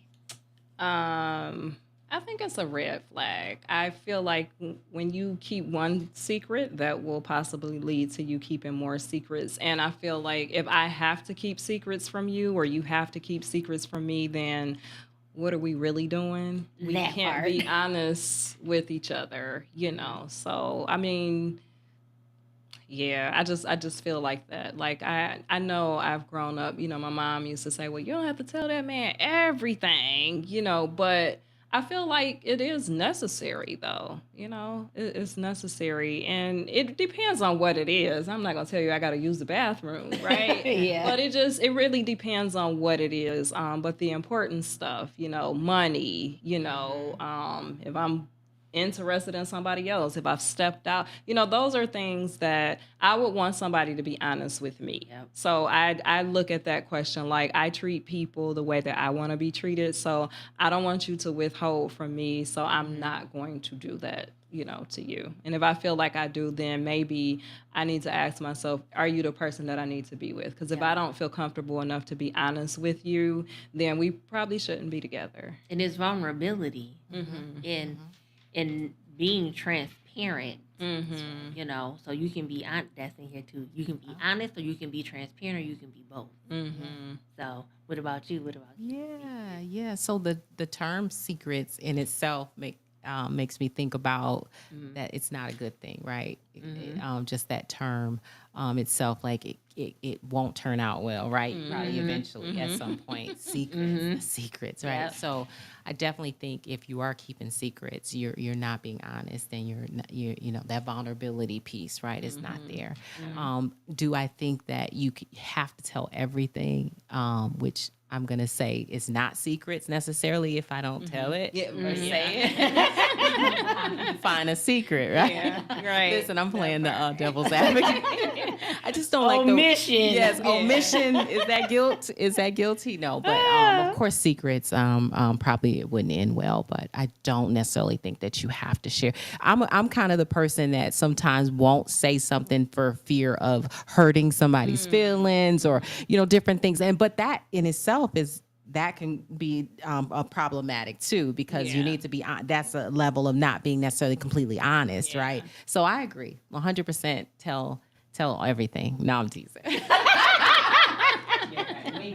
I think it's a red flag. I feel like when you keep one secret, that will possibly lead to you keeping more secrets. And I feel like if I have to keep secrets from you or you have to keep secrets from me, then what are we really doing? We That can't part. be honest with each other, you know. So, I mean, yeah, I just feel like that. Like I know I've grown up, you know, my mom used to say, "Well, you don't have to tell that man everything," you know, but I feel like it is necessary though, you know. It's necessary and it depends on what it is. I'm not going to tell you I got to use the bathroom, right? Yeah. But it really depends on what it is. But the important stuff, you know, money, you know, if I'm interested in somebody else, if I've stepped out, you know, those are things that I would want somebody to be honest with me. Yep. So I look at that question like I treat people the way that I want to be treated. So I don't want you to withhold from me. So I'm not going to do that. to you. And if I feel like I do, then maybe I need to ask myself, are you the person that I need to be with? Because if I don't feel comfortable enough to be honest with you, then we probably shouldn't be together. And it's vulnerability in being transparent. So you can be honest. That's in here too. You can be honest, or you can be transparent, or you can be both. So what about you? Yeah. So the term secrets in itself makes me think about that it's not a good thing, right? Just that term itself, like it won't turn out well, right? Probably eventually at some point. Secrets, right? Yep. So I definitely think if you are keeping secrets, you're not being honest, and you're that vulnerability piece, right, is not there. Do I think that you have to tell everything, which I'm going to say is not secrets necessarily if I don't tell it or say it. Find a secret, right? Yeah, right. Listen, I'm playing the devil's advocate. I just don't like Omission. Yes, omission. Is that guilt? Is that guilty? No, but of course, secrets probably it wouldn't end well. But I don't necessarily think that you have to share. I'm kind of the person that sometimes won't say something for fear of hurting somebody's feelings or different things. But that in itself that can be problematic too, because you need to be that's a level of not being necessarily completely honest, right? So I agree 100%. Tell everything. No, I'm teasing. Wink,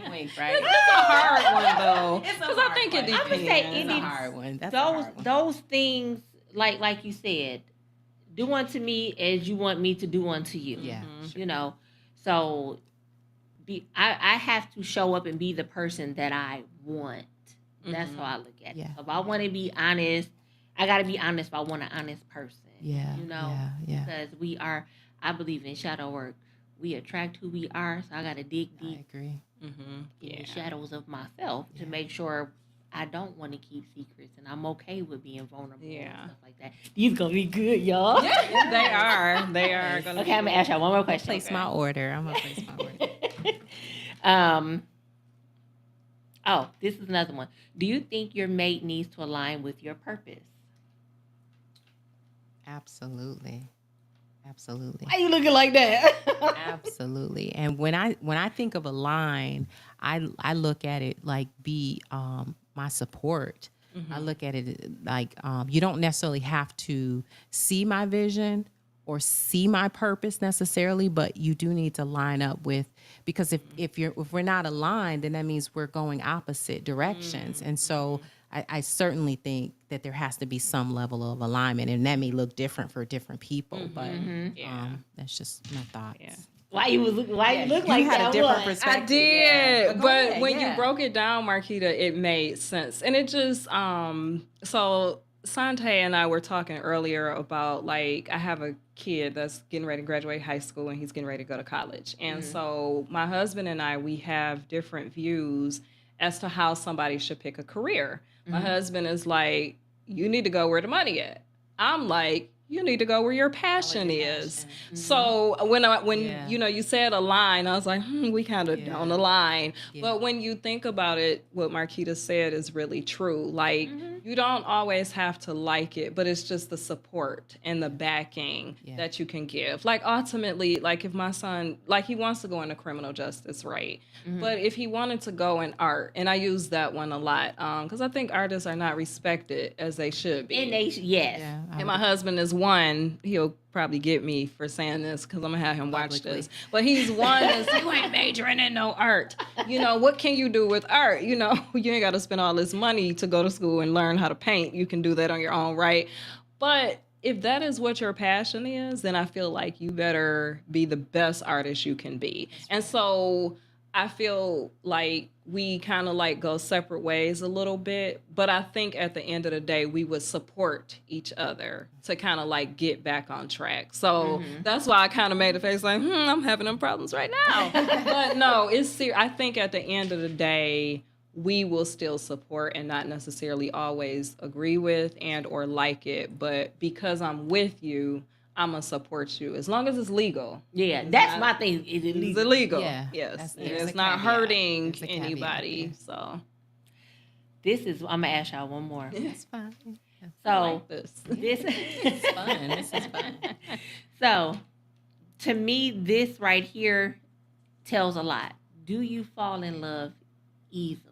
wink, right? It's a hard one though, because I think it depends. I would say It's a hard one. That's a hard one. those things, like you said, do unto me as you want me to do unto you. Yeah, So I have to show up and be the person that I want. That's how I look at it. Yeah. So if I want to be honest, I got to be honest if I want an honest person. Yeah. Because we are, I believe in shadow work. We attract who we are. So I got to dig I deep agree. in the shadows of myself to make sure I don't want to keep secrets, and I'm okay with being vulnerable and stuff like that. These gonna be good, y'all. They are. They are. Okay, I'm gonna ask y'all one more question. Place my order. I'm gonna place my order. Oh, this is another one. Do you think your mate needs to align with your purpose? Absolutely. Why you looking like that? Absolutely. And when I think of a line, I look at it like be my support. I look at it like you don't necessarily have to see my vision or see my purpose necessarily, but you do need to line up with, because if we're not aligned, then that means we're going opposite directions. And so I certainly think that there has to be some level of alignment, and that may look different for different people, but that's just my thoughts. Yeah. Why you look like You had that? a different What? perspective. I did, Yeah. Go but ahead, when you broke it down, Marquita, it made sense, and it just so Sante and I were talking earlier about, like, I have a kid that's getting ready to graduate high school and he's getting ready to go to college, and so my husband and I, we have different views as to how somebody should pick a career. My husband is like, you need to go where the money at. I'm like, you need to go where your passion is. So when you said align, I was like, we kind of don't align. Yeah. But when you think about it, what Marquita said is really true. Like, you don't always have to like it, but it's just the support and the backing that you can give. Like, ultimately, like, if my son, like, he wants to go into criminal justice, right? But if he wanted to go in art, and I use that one a lot, because I think artists are not respected as they should be. And they yes. Yeah, And my husband is one. He'll probably get me for saying this because I'm gonna have him watch this. But he's one. Is you ain't majoring in no art. What can you do with art? You ain't got to spend all this money to go to school and learn how to paint. You can do that on your own, right? But if that is what your passion is, then I feel like you better be the best artist you can be. And so I feel like we kind of like go separate ways a little bit, but I think at the end of the day, we would support each other to kind of like get back on track. So that's why I kind of made a face like, I'm having them problems right now. But no, it's serious. I think at the end of the day, we will still support and not necessarily always agree with and or like it. But because I'm with you, I'm going to support you as long as it's legal. Yeah, that's my thing. Is it It's legal? illegal. Yeah, Yes. And there's it's a not caveat. hurting There's a caveat, anybody. yeah. So This is, I'm going to ask y'all one more. That's fine. So I like this. this It's fun. This is fun. So to me, this right here tells a lot. Do you fall in love easily?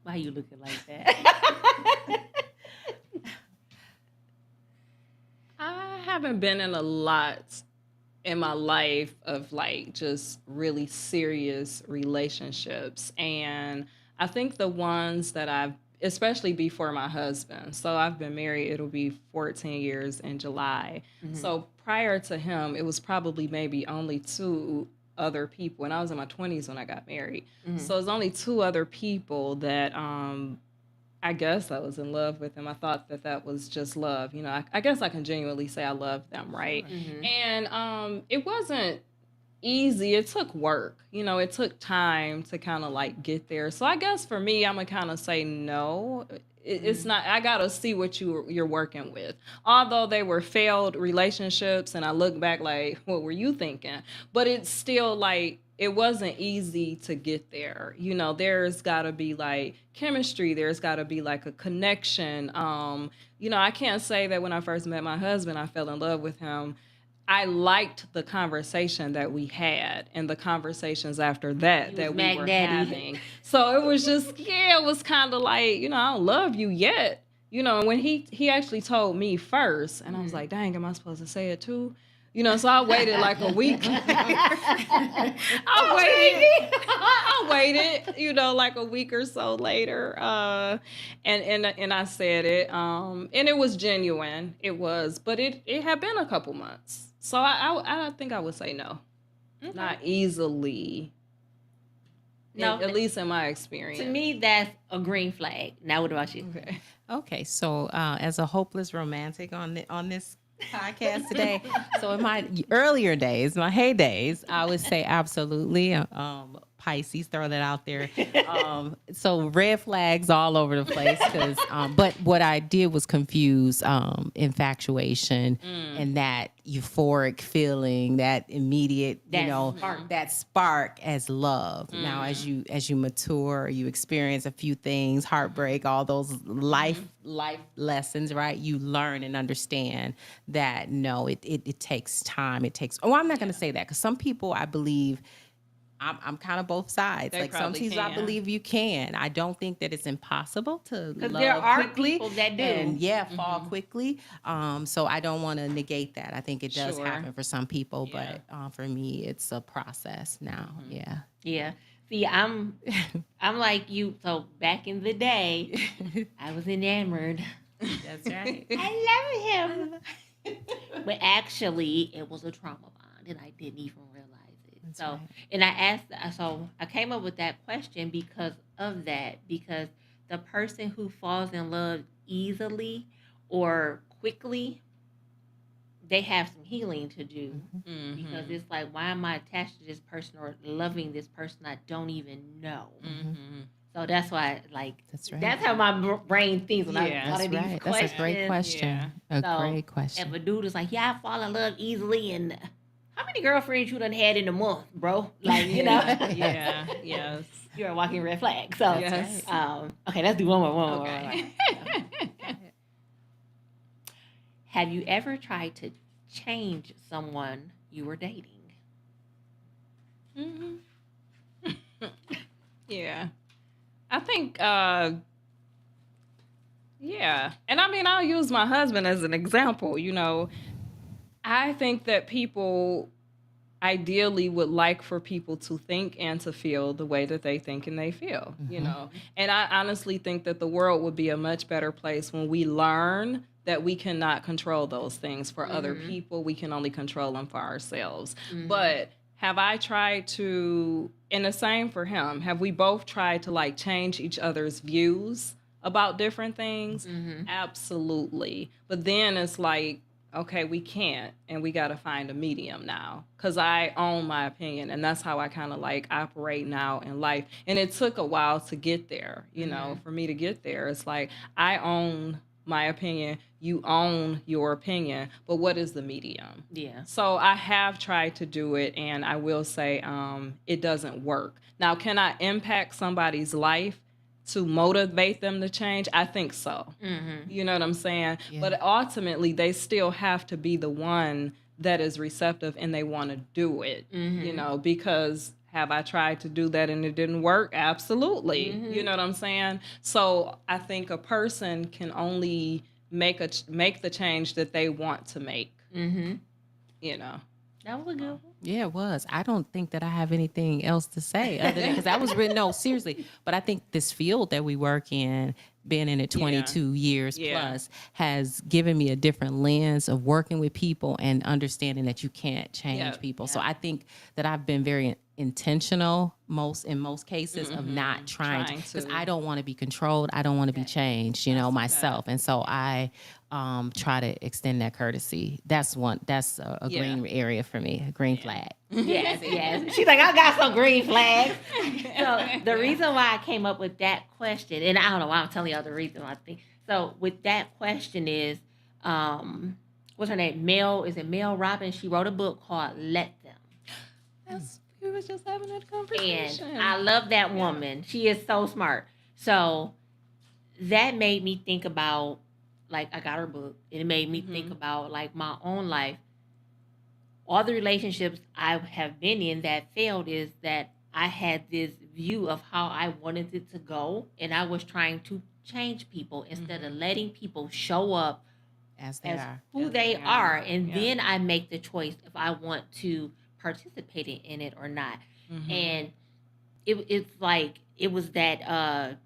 Why you looking like that? I haven't been in a lot in my life of like just really serious relationships. And I think the ones that I've, especially before my husband, so I've been married, it'll be 14 years in July. So prior to him, it was probably maybe only two other people. And I was in my 20s when I got married. So it was only two other people that I guess I was in love with them. I thought that that was just love. You know, I guess I can genuinely say I love them, right? And it wasn't easy. It took work. You know, it took time to kind of like get there. So I guess for me, I'm gonna kind of say no. It's not. I gotta see what you're working with. Although they were failed relationships, and I look back like, what were you thinking? But it's still like it wasn't easy to get there. You know, there's got to be like chemistry. There's got to be like a connection. You know, I can't say that when I first met my husband, I fell in love with him. I liked the conversation that we had and the conversations after that that we were having. So it was just, yeah, it was kind of like, you know, I don't love you yet. You know, and when he actually told me first, and I was like, dang, am I supposed to say it too? You know, so I waited like a week. I waited, you know, like a week or so later, and I said it, and it was genuine. It was, but it had been a couple months, so I think I would say no, not easily. No, at least in my experience. To me, that's a green flag. Now, what about you? Okay. Okay, so as a hopeless romantic on this podcast today, so in my earlier days, my heydays, I would say absolutely. Pisces, throw that out there. So red flags all over the place. Because, but what I did was confuse infatuation and that euphoric feeling, that immediate, that spark as love. Now, as you mature, you experience a few things, heartbreak, all those life lessons, right? You learn and understand that no, it takes time. It takes. Oh, I'm not going to say that because some people, I believe. I'm kind of both sides. They like sometimes I believe you can. I don't think that it's impossible to love there are quickly people that do. and fall quickly. So I don't want to negate that. I think it does Sure. happen for some people, Yeah. but for me, it's a process now. Yeah. Yeah. See, I'm like you. So back in the day, I was enamored. That's right. I love him. But actually, it was a trauma bond, and I didn't even realize it. That's so, right. and I asked, so I came up with that question because of that, because the person who falls in love easily or quickly, they have some healing to do. Because it's like, why am I attached to this person or loving this person I don't even know? So that's why, like, That's right. that's how my brain thinks when I Yeah, thought of That's these right. questions. That's a great question. Yeah. A So, great question. If a dude is like, yeah, I fall in love easily, and how many girlfriends you done had in a month, bro? Like, you know, Yeah. Yes. you're a walking red flag. So, Yes. okay, let's do one more. Okay. Have you ever tried to change someone you were dating? Yeah. I think, yeah. And I mean, I'll use my husband as an example. You know, I think that people ideally would like for people to think and to feel the way that they think and they feel, you know. And I honestly think that the world would be a much better place when we learn that we cannot control those things for other people. We can only control them for ourselves. But have I tried to, and the same for him, have we both tried to like change each other's views about different things? Absolutely. But then it's like, okay, we can't, and we got to find a medium now, because I own my opinion, and that's how I kind of like operate now in life. And it took a while to get there, you know, for me to get there. It's like I own my opinion, you own your opinion, but what is the medium? Yeah. So I have tried to do it, and I will say it doesn't work. Now, can I impact somebody's life to motivate them to change? I think so. You know what I'm saying? Yeah. But ultimately, they still have to be the one that is receptive and they want to do it, you know, because have I tried to do that and it didn't work? Absolutely. You know what I'm saying? So I think a person can only make the change that they want to make, you know. That was a good one. Yeah, it was. I don't think that I have anything else to say other than because that was written. No, seriously. But I think this field that we work in, being in it 22 years plus, has given me a different lens of working with people and understanding that you can't change people. So I think that I've been very intentional in most cases of not trying to, because I don't want to be controlled. I don't want to be changed, you know, myself. And so I try to extend that courtesy. That's a green area for me, a green flag. Yes, yes. She's like, I got some green flags. So the reason why I came up with that question, and I don't know why I'm telling y'all the reason why I think. So with that question is, what's her name? Mel Robbins? She wrote a book called Let Them. We was just having that conversation. And I love that woman. She is so smart. So that made me think about, like, I got her book. It made me think about, like, my own life. All the relationships I have been in that failed is that I had this view of how I wanted it to go, and I was trying to change people instead of letting people show up As they are. who they are, and then I make the choice if I want to participate in it or not. And it's like it was that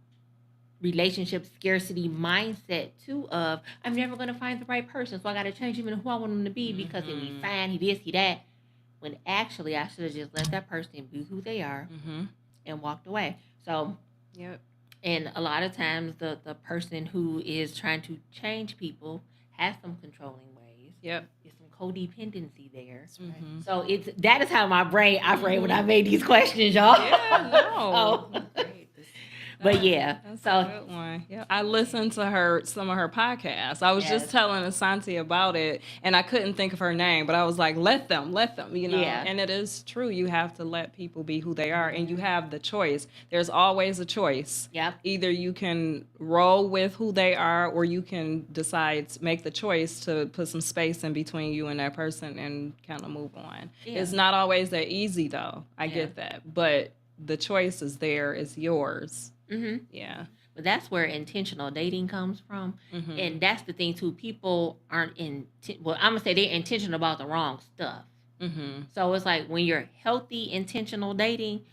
relationship scarcity mindset too of I'm never gonna find the right person, so I gotta change him into who I want him to be because he'll be fine, he this, he that. When actually I should have just let that person be who they are and walked away. So and a lot of times the person who is trying to change people has some controlling ways. It's some codependency there. So that is how my brain operated when I made these questions, y'all. But yeah, That's so a good one. Yeah, I listened to some of her podcasts. I was just telling Asante about it, and I couldn't think of her name, but I was like, let them, you know. Yeah. And it is true. You have to let people be who they are, and you have the choice. There's always a choice. Yep. Either you can roll with who they are, or you can make the choice to put some space in between you and that person and kind of move on. Yeah. It's not always that easy, though. I get that, but the choice is there. It's yours. Yeah. But that's where intentional dating comes from. And that's the thing too. People aren't well, I'm gonna say they're intentional about the wrong stuff. So it's like when you're healthy, intentional dating,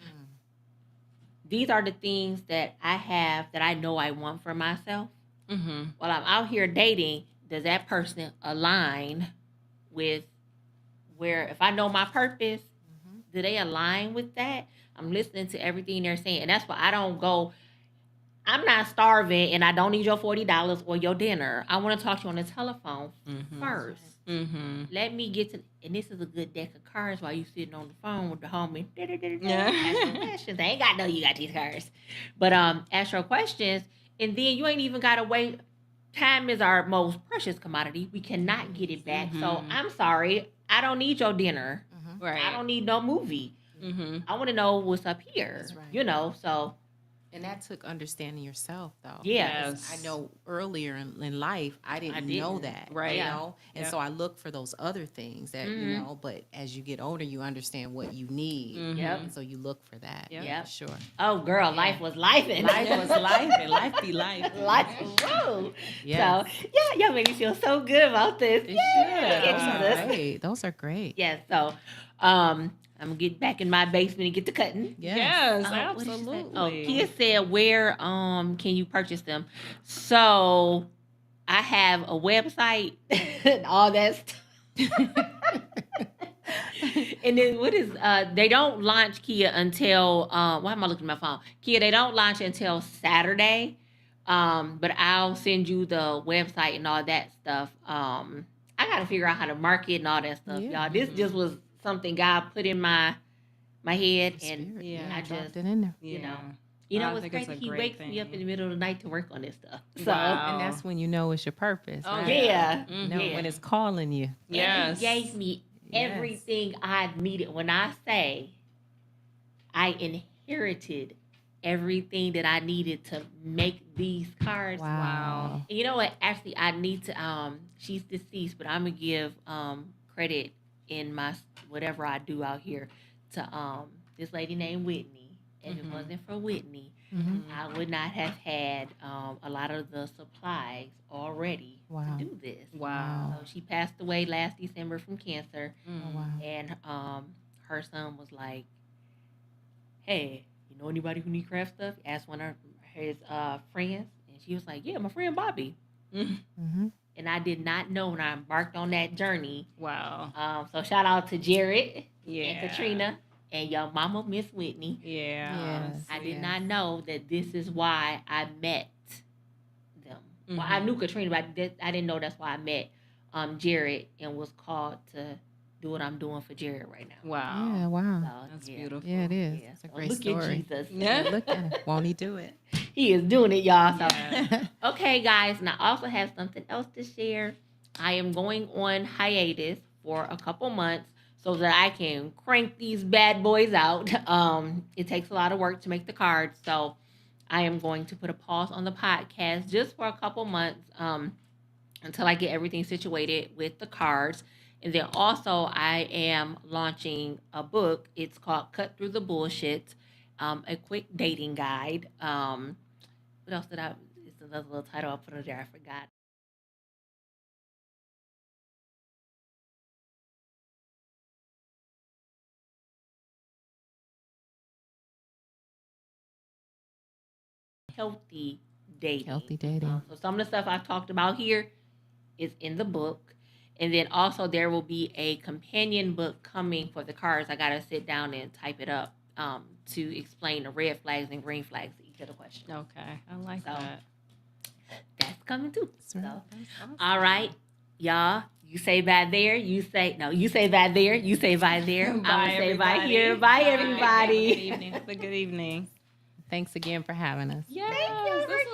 these are the things that I have that I know I want for myself. While I'm out here dating, does that person align with where, if I know my purpose, do they align with that? I'm listening to everything they're saying. And that's why I don't go, I'm not starving and I don't need your $40 or your dinner. I want to talk to you on the telephone first. Let me get to, and this is a good deck of cards while you sitting on the phone with the homie. Ask your questions. I ain't got to know you got these cards. But ask your questions, and then you ain't even got to wait. Time is our most precious commodity. We cannot get it back. So I'm sorry. I don't need your dinner. Right. I don't need no movie. I want to know what's up here. That's right. You know, so. And that took understanding yourself, though. Yeah. Because I know earlier in life, I didn't know that. Right. You know? And so I look for those other things that, you know, but as you get older, you understand what you need. And so you look for that. Yep. For sure. Oh, girl, life was life. Life was life, and life be life. Life. Whoa. Yes. So, yeah, y'all made me feel so good about this. It Yay. should. Those are great. Those are great. Yes. So, I'm gonna get back in my basement and get to cutting. Yes, What did she say? absolutely. Oh, Kia said, where can you purchase them? So I have a website and all that stuff. And then what is they don't launch Kia until why am I looking at my phone? Kia, they don't launch until Saturday. But I'll send you the website and all that stuff. I gotta figure out how to market and all that stuff, y'all. This just was something God put in my head, and Spirit. I dropped just, it in there. you know, You know I what's think it's crazy? a He great wakes me up in thing. the middle of the night to work on this stuff. So Wow. And that's when you know it's your purpose. Oh, right? yeah, Mhm. You know yeah. when it's calling you. And Yes. he gave me Yes. everything I needed. When I say I inherited everything that I needed to make these cards. Wow. And you know what? Actually, I need to. She's deceased, but I'm gonna give credit in my whatever I do out here to this lady named Whitney. If it Mhm. wasn't for Whitney, Mhm. I would not have had a lot of the supplies already Wow. to do this. Wow. So she passed away last December from cancer, Oh, wow. and her son was like, "Hey, you know anybody who need craft stuff?" Asked one of his friends, and she was like, "Yeah, my friend Bobby." Mm-hmm. And I did not know when I embarked on that journey. Wow. So shout out to Jared Yeah. and Katrina and your mama, Miss Whitney. Yeah. Yes. I did Yes. not know that this is why I met them. Well, I Mhm. knew Katrina, but I didn't know that's why I met Jared and was called to do what I'm doing for Jared right now. Wow. Yeah. Wow. So, That's yeah. beautiful. Yeah, it is. Yeah. It's a So great look story. at Jesus. Yeah. Yeah, look at it. Won't he do it? He is doing it, y'all. So, Yeah. okay, guys. And I also have something else to share. I am going on hiatus for a couple months so that I can crank these bad boys out. It takes a lot of work to make the cards, so I am going to put a pause on the podcast just for a couple months until I get everything situated with the cards. And then also, I am launching a book. It's called Cut Through the Bullshit, a quick dating guide. What else did I? It's another little title I put in there. I forgot. Healthy dating. Healthy dating. So some of the stuff I've talked about here is in the book. And then also there will be a companion book coming for the cards. I gotta sit down and type it up to explain the red flags and green flags to each of the questions. Okay. I like So, that. That's coming too. That's right. So, That's awesome. all right, y'all. You say bye there. You say no. You say bye there. You say bye there. I'm gonna say bye everybody. here. Bye, Have a good everybody. evening. Have a good evening. Thanks again for having us. Yes. Thank you for This